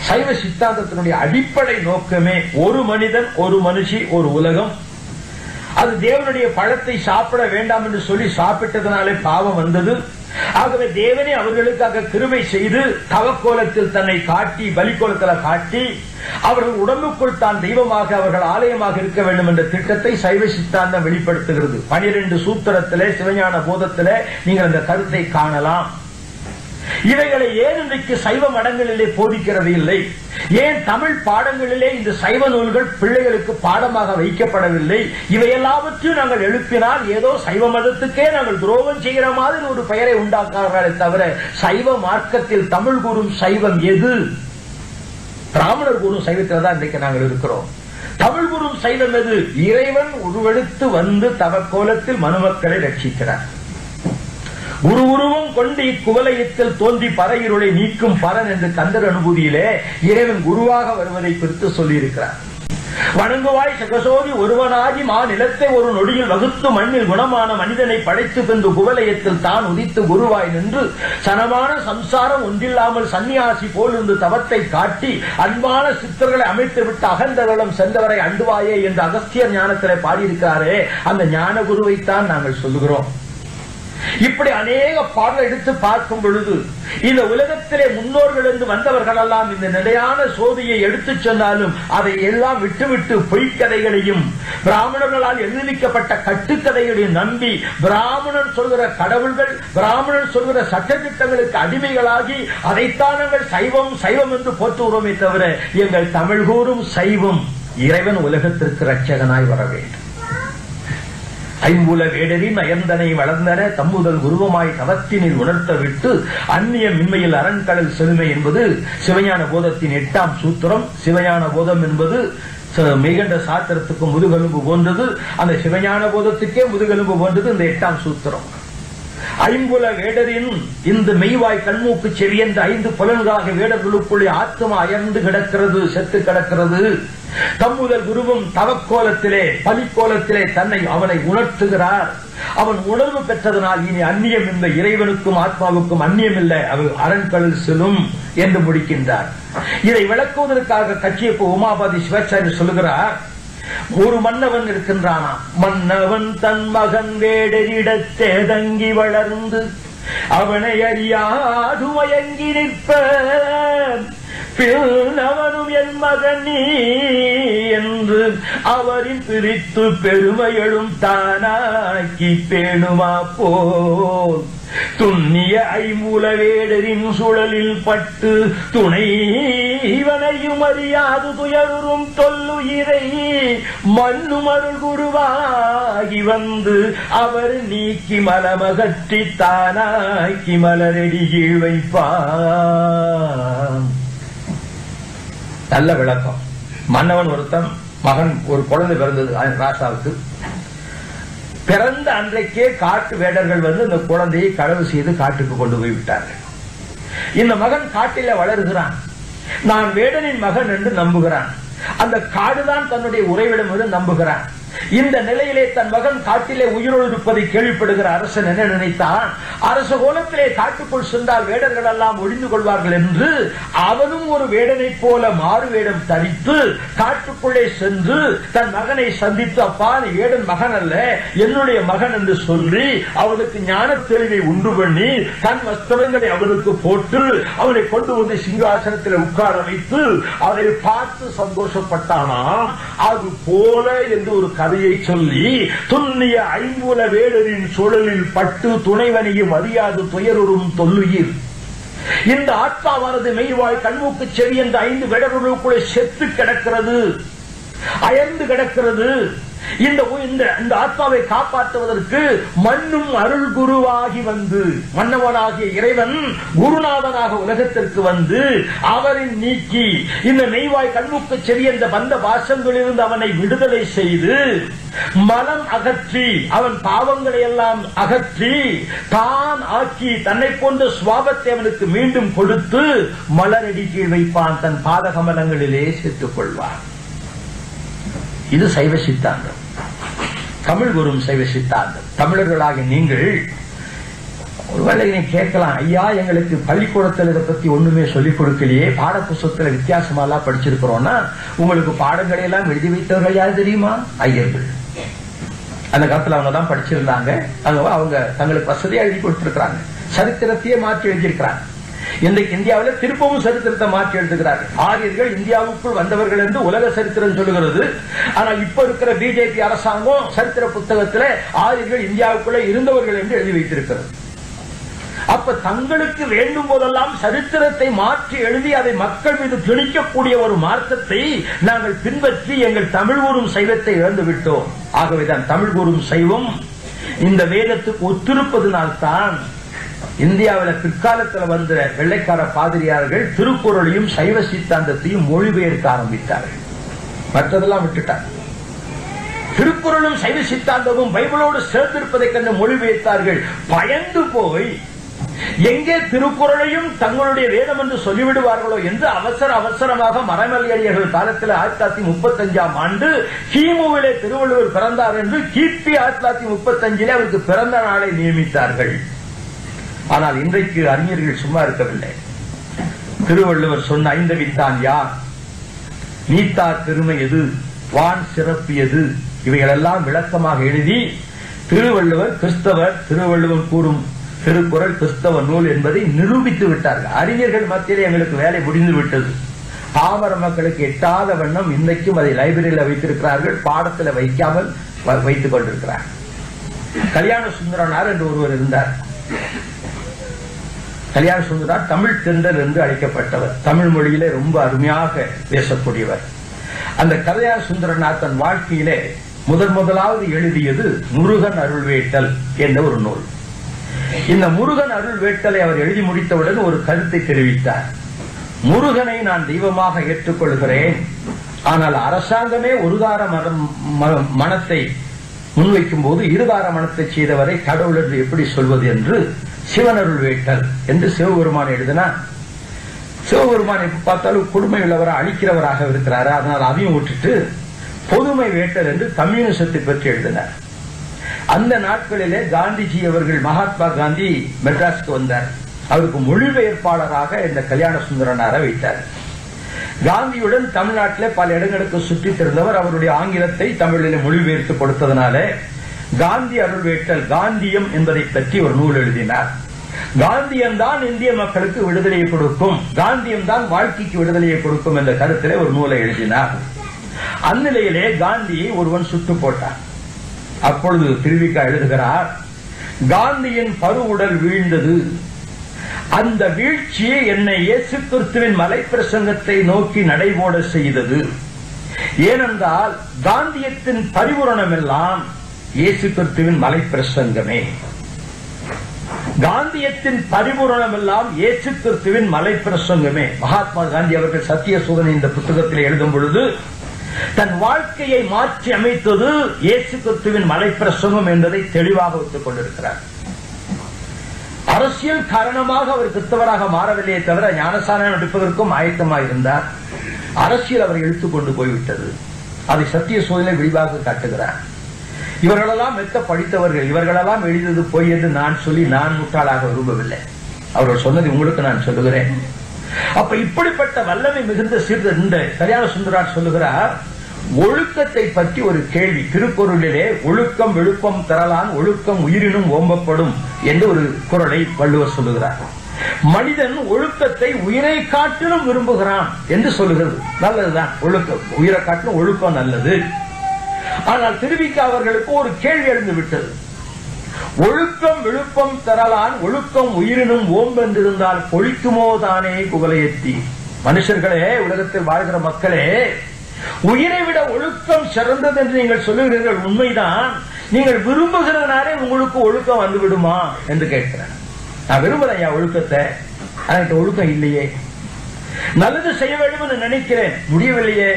Speaker 1: சைவ சித்தாந்தத்தினுடைய அடிப்படை நோக்கமே ஒரு மனிதன், ஒரு மனுஷி, ஒரு உலகம். அது தேவனுடைய பழத்தை சாப்பிட வேண்டாம் என்று சொல்லி சாப்பிட்டதனாலே பாவம் வந்தது. ஆகவே தேவனே அவர்களுக்காக கிருபை செய்து தவக்கோலத்தில் தன்னை காட்டி, பலிக்கோலத்தில் காட்டி, அவர்கள் உடம்புக்குள் தான் தெய்வமாக, அவர்கள் ஆலயமாக இருக்க வேண்டும் என்ற திட்டத்தை சைவ சித்தாந்தம் வெளிப்படுத்துகிறது. 12 சூத்திரத்திலே, சிவஞான போதத்திலே நீங்கள் அந்த கருத்தை காணலாம். இவைகளை ஏன் இன்றைக்கு சைவ மடங்களிலே போதிக்கிறது இல்லை? ஏன் தமிழ் பாடங்களிலே இந்த சைவ நூல்கள் பிள்ளைகளுக்கு பாடமாக வைக்கப்படவில்லை? இவை எல்லாவற்றையும் நாங்கள் எழுப்பினால் ஏதோ சைவ மதத்துக்கே நாங்கள் துரோகம் செய்கிற மாதிரி ஒரு பெயரை உண்டாக்குறார்களே தவிர சைவ மார்க்கத்தில் தமிழ் கூறும் சைவம் எது? பிராமணர் கூறும் சைவத்தில் தான் இன்றைக்கு நாங்கள் இருக்கிறோம். தமிழ் கூறும் சைவம் எது? இறைவன் உருவெடுத்து வந்து தவக்கோலத்தில் மனுமக்களை ரட்சிக்கிறார். குரு உருவம் கொண்டு இக்குவலயத்தில் தோன்றி பறையிருளை நீக்கும் பரன் என்று கந்தர் அனுபூதியிலே இறைவன் குருவாக வருவதை குறித்து சொல்லியிருக்கிறார். வணங்குவாய் சகசோதி ஒருவனாகி மா நிலத்தை ஒரு நொடியில் வகுத்து மண்ணில் குணமான மனிதனை படைத்து பின்பு குவலயத்தில் தான் உதித்து குருவாய் நின்று சனமான சம்சாரம் ஒன்றில்லாமல் சன்னியாசி போல் இருந்து தவத்தை காட்டி அன்பான சித்தர்களை அமைத்து விட்டு அகந்தவளம் சென்றவரை அண்டுவாயே என்று அகஸ்தியர் ஞானத்திலே பாடியிருக்கிறாரே, அந்த ஞான குருவைத்தான் நாங்கள் சொல்லுகிறோம். இப்படி அநேக பாடல் எடுத்து பார்க்கும் பொழுது இந்த உலகத்திலே முன்னோர்கள் என்று வந்தவர்கள் எல்லாம் இந்த நிலையான சோதியை எடுத்துச் சொன்னாலும் அதை எல்லாம் விட்டுவிட்டு பொய்க்கதைகளையும் பிராமணர்களால் எழுதிக்கப்பட்ட கட்டுக்கதைகளையும் நம்பி பிராமணன் சொல்கிற கடவுள்கள், பிராமணன் சொல்கிற சட்டத்திட்டங்களுக்கு அடிமைகளாகி அதைத்தான் நாங்கள் சைவம் சைவம் என்று போற்றுகிறோமே தவிர எங்கள் தமிழ் கூறும் சைவம் இறைவன் உலகத்திற்கு ரட்சகனாய் வர வேண்டும். ஐம்புல வேடரின் அயர்ந்தனை வளர்ந்தன தம்முதல் உருவமாய் தவத்தினில் உணர்த்த விட்டு அந்நிய மின்மையில் அரண்கடல் செழுமை என்பது சிவஞான போதத்தின் 8ஆம் சூத்திரம். சிவஞான போதம் என்பது மெய்கண்ட சாத்திரத்துக்கு முதுகெலும்பு போன்றது, அந்த சிவஞான போதத்துக்கே முதுகெலும்பு போன்றது இந்த 8ஆம் சூத்திரம். ஐம்புல வேடரின் இந்த மெய்வாய் கண்மூக்கு செவி என்ற 5 புலன்களாக வேடர்களுக்குள்ளே ஆத்மா அயர்ந்து கிடக்கிறது, செத்து கிடக்கிறது. தம்முதல் குருவும் தவக்கோலத்திலே பலிக்கோலத்திலே தன்னை அவனை உணர்த்துகிறார். அவன் உணர்வு பெற்றதனால் இனி அந்நியம் இந்த இறைவனுக்கும் ஆத்மாவுக்கும் அந்நியம் இல்லை, அவள் அரண்களில் செல்லும் என்று முடிக்கின்றார். இதை விளக்குவதற்காக கச்சியப்ப உமாபதி சிவாச்சாரி சொல்லுகிறார், ஒரு மன்னவன் இருக்கின்றானா, மன்னவன் தன் மகன் வேடரிடத்தே தங்கி வளர்ந்து அவனை அறியாது மயங்கி நிற்ப பின்னவனும் என் மகன் நீ என்று அவரின் பிரித்து பெருமையழும் தானாக்கி பேணுமா போல் துண்ணிய ஐம்புல வேடரின் சுழலில் பட்டு துணை இவனையும் அறியாது துயரும் தொல்லுயிரை மண்ணும் அருள் குருவாகி வந்து அவர் நீக்கி மலமகற்றி தானாக்கி மலரடி கீழ் வைப்பான். நல்ல விளக்கம். மன்னவன் ஒருத்தன் மகன், ஒரு குழந்தை பிறந்தது ராசாவுக்கு. பிறந்த அன்றைக்கே காட்டு வேடர்கள் வந்து இந்த குழந்தையை களவு செய்து காட்டுக்கு கொண்டு போய் விட்டார்கள். இந்த மகன் காட்டில வளர்கிறான், நான் வேடனின் மகன் என்று நம்புகிறான். அந்த காடுதான் தன்னுடைய உறைவிடம் என்று நம்புகிறான். இந்த நிலையிலே தன் மகன் காட்டிலே உயிரோடு இருப்பதை கேள்விப்படுகிற அரசன் என்ன நினைத்தான், அரச கோலத்திலே காட்டுக்குள் சென்றால் வேடர்கள் எல்லாம் ஒழிந்து கொள்வார்கள் என்று அவனும் ஒரு வேடனை போல மாறு வேடம் தரித்து காட்டுக்குள்ளே சென்று தன் மகனை சந்தித்து, அப்பா நீ வேடன் மகன் அல்ல என்னுடைய மகன் என்று சொல்லி அவனுக்கு ஞான தெளிவை உண்டு பண்ணி தன் வஸ்திரங்களை அவனுக்கு போட்டு அவனை கொண்டு வந்து சிங்காசனத்தில் உட்கார வைத்து அவனை பார்த்து சந்தோஷப்பட்டானாம். அது போல என்று ஒரு கதையை சொல்லி, துண்ணிய ஐம்புல வேடரின் சுழலில் பட்டு துணைவனையும் அறியாது துயருறும் தொல்லுயிர். இந்த ஆத்மாவானது மெய்வாய் கண்மூக்கு செவி என்ற 5 வேடர்களுக்குள்ளே செத்து கிடக்கிறது, அயர்ந்து கிடக்கிறது. இந்த ஆத்மாவை காப்பாற்றுவதற்கு மண்ணும் அருள் குருவாகி வந்து, மன்னவனாகிய இறைவன் குருநாதனாக உலகத்திற்கு வந்து அவரின் நீக்கி இந்த மெய்வாய் கண்முக்கு செவி என்ற பந்த பாசங்களிலிருந்து அவனை விடுதலை செய்து மனம் அகற்றி அவன் பாவங்களை எல்லாம் அகற்றி தான் ஆக்கி தன்னை போன்ற சுவாபத்தை அவனுக்கு மீண்டும் கொடுத்து மலரடி கீழ் வைப்பான், தன் பாதகமலங்களிலே சேர்த்துக் கொள்வான். இது சைவ சித்தாந்தம், தமிழ் குரும் சைவ சித்தாந்தம். தமிழர்களாக நீங்கள் ஒருவேளை நீ கேட்கலாம், ஐயா எங்களுக்கு பள்ளிக்கூடத்தில் இதை பத்தி ஒண்ணுமே சொல்லிக் கொடுக்கலையே, பாட புத்தகத்தில் வித்தியாசமா படிச்சிருக்கிறோம்னா உங்களுக்கு பாடங்களை எல்லாம் எழுதி வைத்தவர்கள் யாரு தெரியுமா? ஐயர்கள். அந்த காலத்துல அவங்க தான் படிச்சிருந்தாங்க, அவங்க தங்களுக்கு வசதியா எழுதி கொடுத்திருக்கிறாங்க, சரித்திரத்தையே மாற்றி எழுதியிருக்கிறாங்க. இன்றைக்கு இந்தியாவில் திருப்பவும் சரித்திரத்தை மாற்றி எழுதுகிறார்கள். ஆரியர்கள் இந்தியாவுக்குள் வந்தவர்கள் என்று உலக சரித்திரம் சொல்லுகிறது. ஆனால் இப்ப இருக்கிற பிஜேபி அரசாங்கம் சரித்திர புத்தகத்தில் ஆரியர்கள் இந்தியாவுக்குள்ளே இருந்தவர்கள் என்று எழுதி வைத்திருக்கிறது. அப்ப தங்களுக்கு வேண்டும் போதெல்லாம் சரித்திரத்தை மாற்றி எழுதி அதை மக்கள் மீது திணிக்கக்கூடிய ஒரு மார்க்கத்தை நாங்கள் பின்பற்றி எங்கள் தமிழ் கூறும் சைவத்தை இழந்து விட்டோம். ஆகவேதான் தமிழ் கூறும் சைவம் இந்த வேதத்துக்கு ஒத்திருப்பதனால்தான் இந்தியாவில் பிற்காலத்தில் வந்த வெள்ளைக்கார பாதிரியார்கள் திருக்குறளையும் சைவ சித்தாந்தத்தையும் மொழிபெயர்க்க ஆரம்பித்தார்கள். மற்றதெல்லாம் விட்டுட்டார். திருக்குறளும் சைவ சித்தாந்தமும் பைபிளோடு சேர்ந்திருப்பதை கண்டு மொழிபெயர்த்தார்கள். பயந்து போய் எங்கே திருக்குறளையும் தங்களுடைய வேதம் என்று சொல்லிவிடுவார்களோ என்று அவசரமாக மறைமலையடிகள் காலத்தில் 1935ஆம் ஆண்டு கிமுவிலே திருவள்ளுவர் பிறந்தார் என்று கிபி 1935 அவருக்கு பிறந்த நாளை நியமித்தார்கள். ஆனால் இன்றைக்கு அறிஞர்கள் சும்மா இருக்கவில்லை. திருவள்ளுவர் சொன்ன ஐந்தவித்தான் யார், நீத்தார் பெருமை எது, வான் சிறப்பு எது, இவைகளெல்லாம் விளக்கமாக எழுதி திருவள்ளுவர் கிறிஸ்தவர், திருவள்ளுவர் கூறும் திருக்குறள் கிறிஸ்தவ நூல் என்பதை நிரூபித்து விட்டார்கள். அறிஞர்கள் மத்தியிலே எங்களுக்கு வேலை முடிந்து விட்டது. பாமர மக்களுக்கு எட்டாத வண்ணம் இன்றைக்கும் அதை லைப்ரரியில் வைத்திருக்கிறார்கள், பாடத்தில் வைக்காமல் வைத்துக் கொண்டிருக்கிறார்கள். கல்யாண சுந்தரனார் என்று ஒருவர் இருந்தார். கல்யாண சுந்தரனார் தமிழ் தென்றல் என்று அழைக்கப்பட்டவர். தமிழ் மொழியிலே ரொம்ப அருமையாக பேசக்கூடியவர். அந்த கல்யாண சுந்தரனார் தன் வாழ்க்கையிலே முதலாவது எழுதியது முருகன் அருள்வேட்டல் என்ற ஒரு நூல். இந்த முருகன் அருள்வேட்டலை அவர் எழுதி முடித்தவுடன் ஒரு கருத்தை தெரிவித்தார். முருகனை நான் தெய்வமாக ஏற்றுக்கொள்கிறேன், ஆனால் அரசாங்கமே ஒருதார மனத்தை முன்வைக்கும் போது இருதார மனத்தை செய்தவரை கடவுள் என்று எப்படி சொல்வது என்று சிவனருள் வேட்டல் என்று சிவபெருமான் எழுதினார். சிவபெருமான் எப்ப பார்த்தாலும் கொடுமை உள்ளவராக அழிக்கிறவராக இருக்கிறாரு, அதனால் அதையும் விட்டுட்டு பொதுமை வேட்டல் என்று கம்யூனிசத்தை பற்றி எழுதினார். அந்த நாட்களிலே காந்திஜி அவர்கள், மகாத்மா காந்தி மெட்ராஸ்க்கு வந்தார். அவருக்கு மொழிபெயர்ப்பாளராக இந்த கல்யாண சுந்தரனாரை வைத்தார். காந்தியுடன் தமிழ்நாட்டிலே பல இடங்களுக்கு சுற்றித் திரிந்தவர். அவருடைய ஆங்கிலத்தை தமிழில் மொழிபெயர்த்து கொடுத்ததனால காந்தி அருள்வேட்டல், காந்தியம் என்பதை பற்றி ஒரு நூல் எழுதினார். காந்தியம் தான் இந்திய மக்களுக்கு விடுதலையை கொடுக்கும், காந்தியம் தான் வாழ்க்கைக்கு விடுதலையை கொடுக்கும் என்ற கருத்திலே ஒரு நூலை எழுதினார். அந்நிலையிலே காந்தியை ஒருவன் சுட்டு போட்டார். அப்பொழுது திருவிக்கா எழுதுகிறார், காந்தியின் பருவுடல் வீழ்ந்தது, அந்த வீழ்ச்சியை என்னை இயேசு கிறிஸ்துவின் மலை பிரசங்கத்தை நோக்கி நடைபோட செய்தது. ஏனென்றால் காந்தியத்தின் பரிபூரணம் எல்லாம் இயேசு கிறிஸ்துவின் மலை பிரசங்கமே. காந்தியத்தின் பரிபூரணம் எல்லாம் இயேசு கிறிஸ்துவின் மலை பிரசங்கமே. மகாத்மா காந்தி அவர்கள் சத்திய சோதனை இந்த புத்தகத்தில் எழுதும் பொழுது தன் வாழ்க்கையை மாற்றி அமைத்தது இயேசு கிறிஸ்துவின் மலை பிரசங்கம் என்பதை தெளிவாக வைத்துக் கொண்டிருக்கிறார். அரசியல் காரணமாக அவர் கிறிஸ்தவராக மாறவில்லையே தவிர ஞானசானம் எடுப்பதற்கும் ஆயத்தமாக இருந்தார். அரசியல் அவரை இழுத்துக் கொண்டு போய்விட்டது. அதை சத்திய சோதனை விரிவாக காட்டுகிறார். இவர்களெல்லாம் மெத்த படித்தவர்கள், இவர்களெல்லாம் எழுதியது போய் என்று நான் சொல்லி நான் முட்டாளாக விரும்பவில்லை. அவர்கள் சொன்னது உங்களுக்கு நான் சொல்லுகிறேன். அப்ப இப்படிப்பட்ட வல்லமை மிகுந்த இந்த கல்யாண சுந்தரார் சொல்லுகிறார், ஒழுக்கத்தை பற்றி ஒரு கேள்வி. திருக்குறளிலே ஒழுக்கம் விழுப்பம் தரலான், ஒழுக்கம் உயிரினும் ஓம்பப்படும் என்று ஒரு குறளை வள்ளுவர் சொல்லுகிறார். மனிதன் ஒழுக்கத்தை உயிரை காட்டிலும் விரும்புகிறான் என்று சொல்லுகிறது. நல்லதுதான், ஒழுக்கம் உயிரை காட்டிலும் ஒழுக்கம் நல்லது. ஆனால் திருவிக்க அவர்களுக்கு ஒரு கேள்வி எழுந்து விட்டது. ஒழுக்கம் விழுப்பம் தரலான், ஒழுக்கம் உயிரினும் ஓம்பென்றிருந்தால் பொழிக்குமோ தானே குவலையெத்தி. மனுஷர்களே, உலகத்தில் வாழ்கிற மக்களே, உயிரை விட ஒழுக்கம் சிறந்தது என்று நீங்கள் சொல்லுகிறீர்கள், உண்மைதான். நீங்கள் விரும்புகிறதுனாலே உங்களுக்கு ஒழுக்கம் வந்து விடுமா என்று கேட்கிறேன். நான் விரும்புறேன் ஐயா ஒழுக்கத்தை, எனக்கு ஒழுக்கம் இல்லையே. நல்லது செய்ய வேண்டும் என்று நினைக்கிறேன், முடியவில்லையே.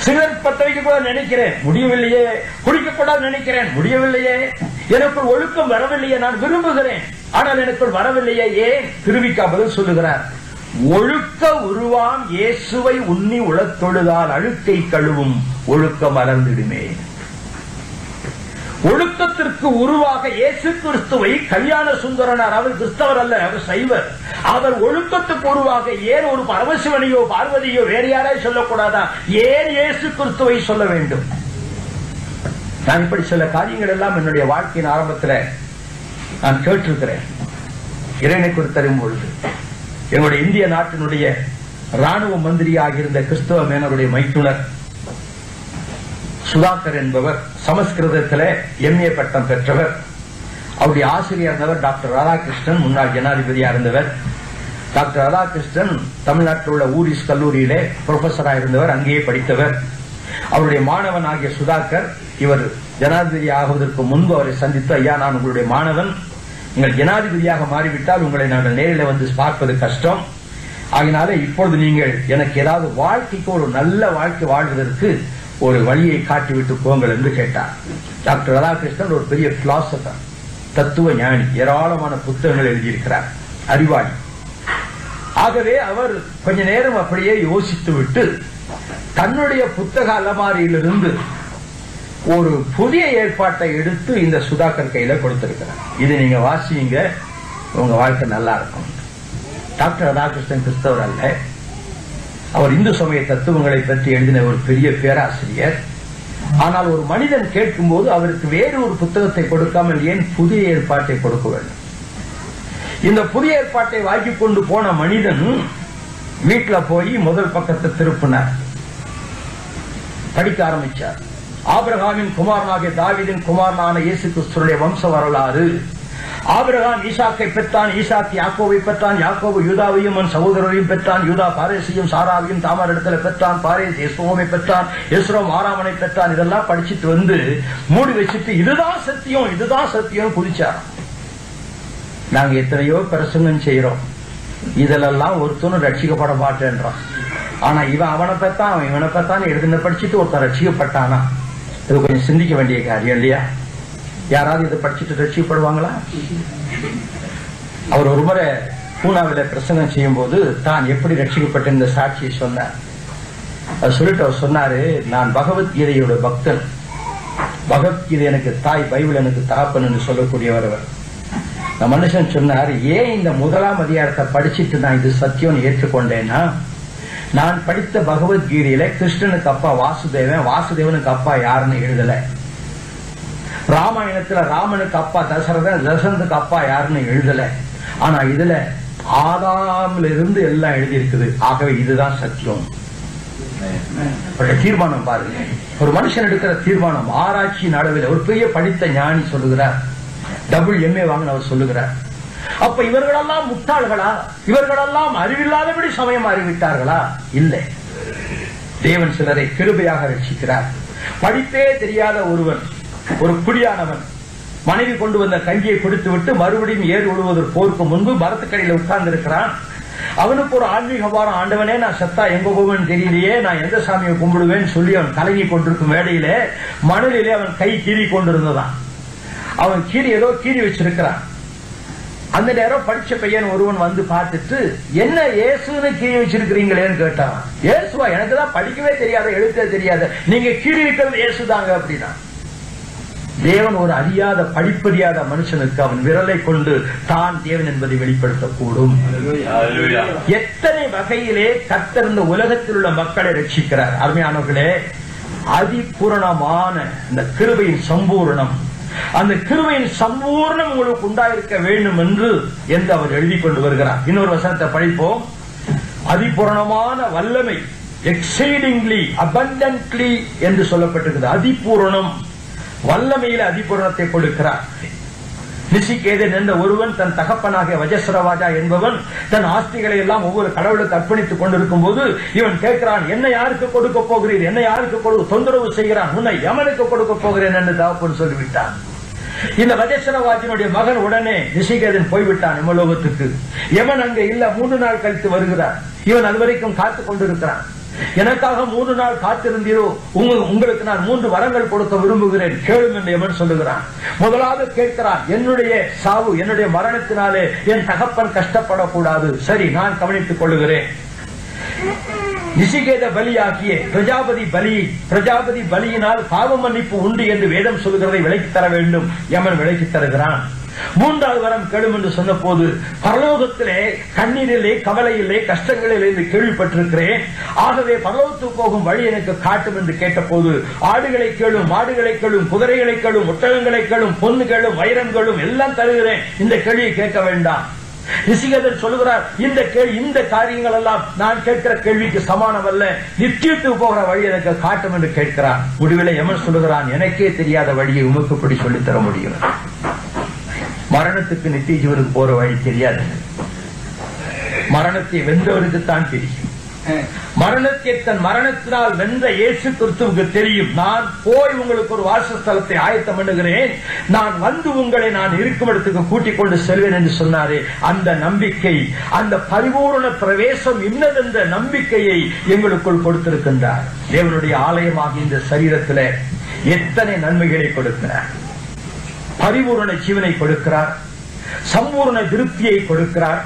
Speaker 1: சிகரெட் பத்த வைக்க கூட நினைக்கிறேன், முடியவில்லையே. குடிக்கக்கூடாது நினைக்கிறேன், முடியவில்லையே. எனக்குள் ஒழுக்கம் வரவில்லையே. நான் விரும்புகிறேன், ஆனால் எனக்குள் வரவில்லையே. ஏன்? திருவிக்கா பதில் சொல்லுகிறார், ஒழுக்க உருவாம் இயேசுவை உண்ணி உளத்தொழுதால் அழுக்கை கழுவும் ஒழுக்கம் மலர்ந்திடுமே. ஒழுக்கத்திற்கு உருவாக இயேசு கிறிஸ்துவை கல்யாண சுந்தரனார், அவர் கிறிஸ்தவர் அல்ல, அவர் சைவர். அவர் ஒழுக்கத்துக்கு உருவாக ஏன் ஒரு பரமசிவனையோ பார்வதியோ வேறு யாரே சொல்லக்கூடாதா? ஏன் இயேசு கிறிஸ்துவை சொல்ல வேண்டும்? நான் இப்படி சில காரியங்கள் எல்லாம் என்னுடைய வாழ்க்கையின் ஆரம்பத்தில் நான் கேட்டிருக்கிறேன். இறைவனை குறித்தறியும் பொழுது என்னுடைய இந்திய நாட்டினுடைய ராணுவ மந்திரியாக இருந்த கிறிஸ்தவ மேனருடைய மைத்துனர் சுதாகர் என்பவர் சமஸ்கிருதத்தில் MA பட்டம் பெற்றவர். அவருடைய ஆசிரியர் இருந்தவர் டாக்டர் ராதாகிருஷ்ணன், முன்னாள் ஜனாதிபதியாக இருந்தவர். டாக்டர் ராதாகிருஷ்ணன் தமிழ்நாட்டில் உள்ள ஊரிஸ் கல்லூரியிலே புரொஃபஸராக இருந்தவர், அங்கேயே படித்தவர். அவருடைய மாணவன் ஆகிய சுதாகர், இவர் ஜனாதிபதி ஆகுவதற்கு முன்பு அவரை சந்தித்து, ஐயா நான் உங்களுடைய மாணவன், நீங்கள் ஜனாதிபதியாக மாறிவிட்டால் உங்களை நாங்கள் நேரில் வந்து பார்ப்பது கஷ்டம், ஆகினால இப்பொழுது நீங்கள் எனக்கு ஏதாவது வாழ்க்கைக்கு ஒரு நல்ல வாழ்க்கை வாழ்வதற்கு ஒரு வழியை காட்டிவிட்டு போங்கள் என்று கேட்டார். டாக்டர் ராதாகிருஷ்ணன் ஒரு பெரிய பிலாசபர், தத்துவ ஞானி, ஏராளமான புத்தகங்கள் எழுதியிருக்கிறார், அறிவாளி. ஆகவே அவர் கொஞ்ச நேரம் அப்படியே யோசித்து விட்டு தன்னுடைய புத்தக அலமாரியிலிருந்து ஒரு புதிய ஏற்பாட்டை எடுத்து இந்த சுதாகர் கையில கொடுத்திருக்கிறார். இது நீங்க வாசிங்க, உங்க வாழ்க்கை நல்லா இருக்கும். டாக்டர் ராதாகிருஷ்ணன் கிறிஸ்தவர் அல்ல, அவர் இந்து சமய தத்துவங்களை பற்றி எழுதின ஒரு பெரிய பேராசிரியர். ஆனால் ஒரு மனிதன் கேட்கும் போது அவருக்கு வேறு ஒரு புத்தகத்தை கொடுக்காமல் ஏன் புதிய ஏற்பாட்டை கொடுக்க வேண்டும்? இந்த புதிய ஏற்பாட்டை வாங்கி கொண்டு போன மனிதன் வீட்டுல போய் முதல் பக்கத்தை திருப்பினார், படிக்க ஆரம்பிச்சார். ஆபிரகாமின் குமாரனாகிய தாவீதின் குமாரனான இயேசு கிறிஸ்துவின் வம்ச வரலாறு. ஆபிரகாம் ஈசாக்கை பெற்றான், ஈசாக்கு யாக்கோவை பெற்றான், யாக்கோபு யூதாவையும் அவன் சகோதரரையும் பெற்றான், யூதா பாரேசையும் சாராவையும் தாமார் இடத்துல பெற்றான், பாரேஸ் எஸ்ரோமை பெற்றான், எஸ்ரோம் ஆராமனை பெற்றான். இதெல்லாம் படிச்சுட்டு வந்து மூடி வச்சுட்டு இதுதான் சத்தியம், இதுதான் சத்தியம் குதிச்சார். நாங்க எத்தனையோ பிரசங்கம் செய்யறோம், இதெல்லாம் ஒருத்தனும் ரட்சிக்கப்பட மாட்டேன்றான். ஆனா இவன் அவனை பெற்றான், அவன் இவனை பெற்றான் எழுதுன படிச்சுட்டு ஒருத்தன் ரட்சிக்கப்பட்டானா? இது கொஞ்சம் சிந்திக்க வேண்டிய காரியம் இல்லையா? யாராவது இதை படிச்சுட்டு ரட்சிக்கப்படுவாங்களா? அவர் ஒரு முறை பூனாவில பிரசங்கம் செய்யும் போது தான் எப்படி ரட்சிக்கப்பட்ட இந்த சாட்சியை சொன்னார். அது சொல்லிட்டு அவர் சொன்னாரு, நான் பகவத்கீதையோட பக்தன், பகவத்கீதை எனக்கு தாய், பைபிள் எனக்கு தகப்பன் என்று சொல்லக்கூடியவர் அவர். இந்த மனுஷன் சொன்னார், ஏன் இந்த முதலாம் அதிகாரத்தை படிச்சுட்டு நான் இது சத்தியம் ஏற்றுக்கொண்டேன்னா, நான் படித்த பகவத்கீதையில கிருஷ்ணனுக்கு அப்பா வாசுதேவன், வாசுதேவனுக்கு அப்பா யாருன்னு எழுதல. ராமாயணத்துல ராமனுக்கு அப்பா தசரதன், தசரனுக்கு அப்பா யாருன்னு எழுதல. ஆனா இதுல ஆதாம்ல இருந்து எல்லாம் எழுதி இருக்குது. ஆகவே இதுதான் சத்தியம். தீர்மானம் பாருங்க, ஒரு மனுஷன் எடுக்கிற தீர்மானம். ஆராய்ச்சி நடுவில் ஒரு பெரிய படித்த ஞானி சொல்லுகிறார், MA வாங்கினவர் சொல்லுகிறார். அப்ப இவர்களெல்லாம் முட்டாள்களா? இவர்களெல்லாம் அறிவில்லாதபடி சமயம் அறிவிட்டார்களா? இல்லை. தேவன் சிலரை கிருபையாக ரட்சிக்கிறார். படிப்பே தெரியாத ஒருவன், ஒரு குடியானவன், மனைவி கொண்டு வந்த கஞ்சியை கொடுத்து விட்டு மறுபடியும் ஏறு விடுவதற்கு போருக்கு முன்பு மரத்துக்கடியில் உட்கார்ந்து இருக்கிறான். அவனுக்கு ஒரு ஆன்மீக வாரம், ஆண்டவனே நான் செத்தா எங்க போவேன்னு தெரியலையே, நான் எந்த சாமியை கும்பிடுவேன்னு சொல்லி அவன் கலங்கி கொண்டிருக்கும் வேளையிலே மணலிலே அவன் கை கீறி கொண்டிருந்ததான். அவன் ஏதோ கீறி வச்சிருக்கிறான். அந்த நேரம் படிச்ச பையன் ஒருவன் வந்து பார்த்துட்டு, என்ன இயேசுன்னு கீறி வச்சிருக்கிறீங்களேன்னு கேட்டான். இயேசுவா? எனக்கு தான் படிக்கவே தெரியாத, எழுத்தே தெரியாத, நீங்க கீறி இருக்கிறது இயேசுதாங்க அப்படின்னா. தேவன் ஒரு அறியாத படிப்பறியாத மனுஷனுக்கு அவன் விரலை கொண்டு தான் தேவன் என்பதை வெளிப்படுத்தக்கூடும். எத்தனை வகையிலே கர்த்தர் இந்த உலகத்தில் உள்ள மக்களை ரட்சிக்கிறார். அருமையானவர்களே, அதிபூரணமான இந்த கிருபையின் சம்பூர்ணம், அந்த கிருபையின் சம்பூர்ணம் உங்களுக்கு உண்டாயிருக்க வேண்டும் என்று அவர் எழுதி கொண்டு வருகிறார். இன்னொரு வசனத்தை படிப்போம். அதிபூரணமான வல்லமை, எக்ஸீடிங்லி அபண்டன்ட்லி என்று சொல்லப்பட்டிருக்கிறது. அதிபூரணம், வல்லமையில அதிபூரணத்தை கொடுக்கிறார். நிசிகேதன் என்ற ஒருவன் தன் தகப்பனாகிய வஜஸ்ரவாஜா என்பவன் தன் ஆஸ்திகளை எல்லாம் ஒவ்வொரு கடவுளுக்கு அர்ப்பணித்துக் கொண்டிருக்கும் போது இவன் கேட்கிறான், என்ன யாருக்கு கொடுக்க போகிறீர், என்ன யாருக்கு தொந்தரவு செய்கிறான், உன்னை யமனுக்கு கொடுக்க போகிறேன் என்று தகப்பன் சொல்லிவிட்டான். இந்த வஜஸ்ரவாஜனுடைய மகன் உடனே நிசிகேதன் போய்விட்டான் யமலோகத்துக்கு. யமன் அங்கே இல்ல, 3 நாள் கழித்து வருகிறார். இவன் அதுவரைக்கும் காத்துக் கொண்டிருக்கிறான். எனக்காக 3 நாள் காத்திருந்தீரோ, உங்களுக்கு நான் 3 வரங்கள் கொடுக்க விரும்புகிறேன், கேளும் என்று யமன் சொல்லுகிறான். முதலாவது கேட்கிறான், என்னுடைய சாவு, என்னுடைய மரணத்தினாலே என் தகப்பன் கஷ்டப்படக்கூடாது, சரி நான் கவனித்துக் கொள்ளுகிறேன். நிசிகேத பலியாகிய பிரஜாபதி பலியினால் பாவ மன்னிப்பு உண்டு என்று வேதம் சொல்கிறதை விலக்கித் தர வேண்டும். யமன் விலக்கித் தருகிறான். 3வது வரம் கேளும் என்று சொன்ன போது, பரலோகத்திலே கண்ணீரிலே, கவலையிலே, கஷ்டங்களிலே என்று கேள்விப்பட்டிருக்கிறேன், ஆகவே பரலோகத்துக்கு போகும் வழி எனக்கு காட்டும் என்று கேட்ட போது, ஆடுகளை கேளும், மாடுகளை கேளும், குதிரைகளை கேளும், ஒட்டகங்களை கேளும், பொண்ணு கேளும், வைரம் கேளும், எல்லாம் தருகிறேன், இந்த கேள்வியை கேட்க வேண்டாம். நிசிகேதன் சொல்லுகிறார், இந்த காரியங்கள் எல்லாம் நான் கேட்கிற கேள்விக்கு சமானம் அல்ல, நித்தியத்துக்கு போகிற வழி எனக்கு காட்டும் என்று கேட்கிறான். முடிவில் யமன் சொல்லுகிறான், எனக்கே தெரியாத வழியை உமக்கு இப்படி சொல்லித்தர முடியும். மரணத்துக்கு நித்திய ஜீவனுக்கு போற வழி தெரியாது. மரணத்தை வென்றவருக்குத்தான் தெரியும். மரணத்தை தன் மரணத்தினால் வென்ற இயேசு கிறிஸ்துவுக்கு தெரியும். நான் போய் உங்களுக்கு ஒரு வாசஸ்தலத்தை ஆயத்தம் பண்ணுகிறேன், நான் வந்து உங்களை நான் இருக்கும் இடத்துக்கு கூட்டிக் கொண்டு செல்வேன் என்று சொன்னாரே, அந்த நம்பிக்கை, அந்த பரிபூரண பிரவேசம் இன்னதென்ற நம்பிக்கையை எங்களுக்குள் கொடுத்திருக்கின்றார். தேவனுடைய ஆலயமாக இந்த சரீரத்தில் எத்தனை நன்மைகளை கொடுக்கிறார். பரிபூரண ஜீவனை கொடுக்கிறார், சம்பூர்ண திருப்தியை கொடுக்கிறார்,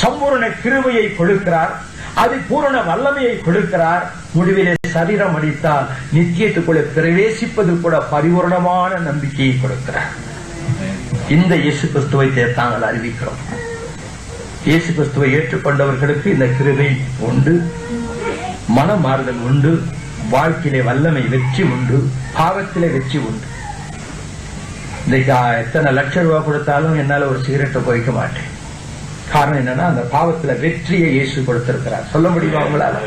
Speaker 1: சம்பூர்ண கிருபையை கொடுக்கிறார், அதிபூரண வல்லமையை கொடுக்கிறார். முடிவிலே சரீரம் அடித்தால் நித்தியத்துக்குள்ள பிரவேசிப்பது கூட பரிபூரணமான நம்பிக்கையை கொடுக்கிறார். இந்த இயேசு கிறிஸ்துவை தாங்கள் அறிவிக்கிறோம். இயேசு கிறிஸ்துவை ஏற்றுக்கொண்டவர்களுக்கு இந்த கிருபை உண்டு, மனமாறுதல் உண்டு, வாழ்க்கையிலே வல்லமை வெற்றி உண்டு, பாவத்திலே வெற்றி உண்டு. இன்னைக்கு எத்தனை லட்சம் ரூபாய் கொடுத்தாலும் என்னால ஒரு சிகரெட்டை போய்க்க மாட்டேன். காரணம் என்னன்னா, அந்த பாவத்துல வெற்றியை இயேசு கொடுத்திருக்கிறார். சொல்ல முடியுமா உங்களால?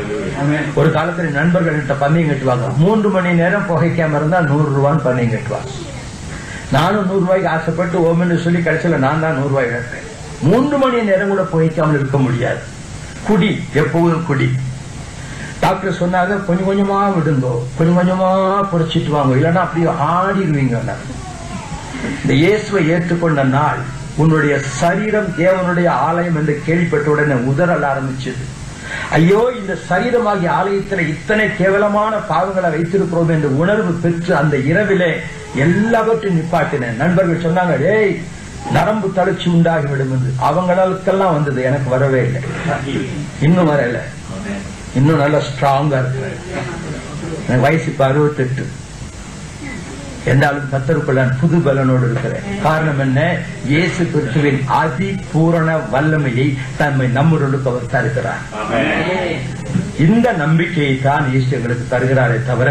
Speaker 1: ஒரு காலத்துல நண்பர்கள்ட்ட பந்தயம் கட்டுவாங்க, 3 மணி நேரம் புகைக்காம இருந்தா 100 ரூபான்னு பந்தயம் கட்டுவாங்க. நானும் 100 ரூபாய்க்கு ஆசைப்பட்டு ஓமன்னு சொல்லி கடைசியில நான் தான் 100 ரூபாய் இழப்பேன். 3 மணி நேரம் கூட புகைக்காமல் இருக்க முடியாது. குடி, எப்போதும் குடி. டாக்டர் சொன்னாங்க, கொஞ்சம் கொஞ்சமா விடுங்கோ, கொஞ்சம் கொஞ்சமா புடிச்சிட்டு வாங்க, இல்லைன்னா அப்படியே ஆடிடுவீங்க. இந்த இயேசுவை ஏற்றுக்கொண்ட நாள் உன்னுடைய சரீரம் தேவனுடைய ஆலயம் என்று கேள்விப்பட்டவுடனே உதறல் ஆரம்பிச்சது. ஐயோ, இந்த சரீரமாகிய ஆலயத்தில் இத்தனை கேவலமான பாவங்களை வைத்திருக்கிறோம் என்று உணர்வு பெற்று அந்த இரவிலே எல்லாவற்றையும் நிப்பாட்டினேன். நண்பர்கள் சொன்னாங்க, டேய் நரம்பு தளர்ச்சி உண்டாகிவிடும் என்று. அவங்களுக்கெல்லாம் வந்தது, எனக்கு வரவே இல்லை, இன்னும் வரல, இன்னும் நல்லா ஸ்ட்ராங்கா இருக்கு. எனக்கு வயசு இப்ப 68. என்றாலும் கர்த்தருக்குள் நான் புது பலனோடு இருக்கிறேன். காரணம் என்ன? இயேசு கிறிஸ்துவின் அதிபூரண வல்லமையை தன்மை நம்முடன் அவர் தருகிறார். இந்த நம்பிக்கையை தான் இயேசு எங்களுக்கு தருகிறாரே தவிர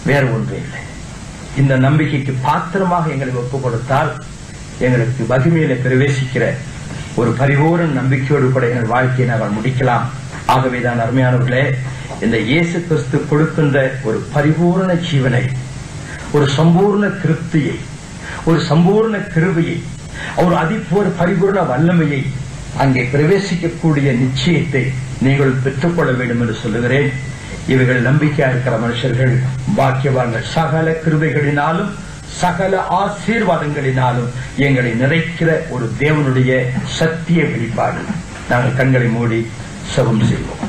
Speaker 1: வேறு ஒன்று இல்லை. இந்த நம்பிக்கைக்கு பாத்திரமாக எங்களை ஒப்புக் கொடுத்தால் எங்களுக்கு மகிமையில பிரவேசிக்கிற ஒரு பரிபூரண நம்பிக்கையோடு கூட எங்கள் வாழ்க்கையை நாங்கள் முடிக்கலாம். ஆகவேதான் அருமையானவர்களே, இந்த இயேசு கிறிஸ்து கொடுக்கின்ற ஒரு பரிபூரண ஜீவனை, ஒரு சம்பூர்ண திருப்தியை, ஒரு சம்பூர்ண கிருபையை, ஒரு பரிபூர்ண வல்லமையை, அங்கே பிரவேசிக்கக்கூடிய நிச்சயத்தை நீங்கள் பெற்றுக்கொள்ள வேண்டும் என்று சொல்லுகிறேன். இவைகள் நம்பிக்கையா இருக்கிற மனுஷர்கள் பாக்கியவான்கள். சகல கிருபைகளினாலும் சகல ஆசீர்வாதங்களினாலும் எங்களை நிறைக்கிற ஒரு தேவனுடைய சத்திய வெளிப்பாடு. நாங்கள் கண்களை மூடி செபம் செய்வோம்.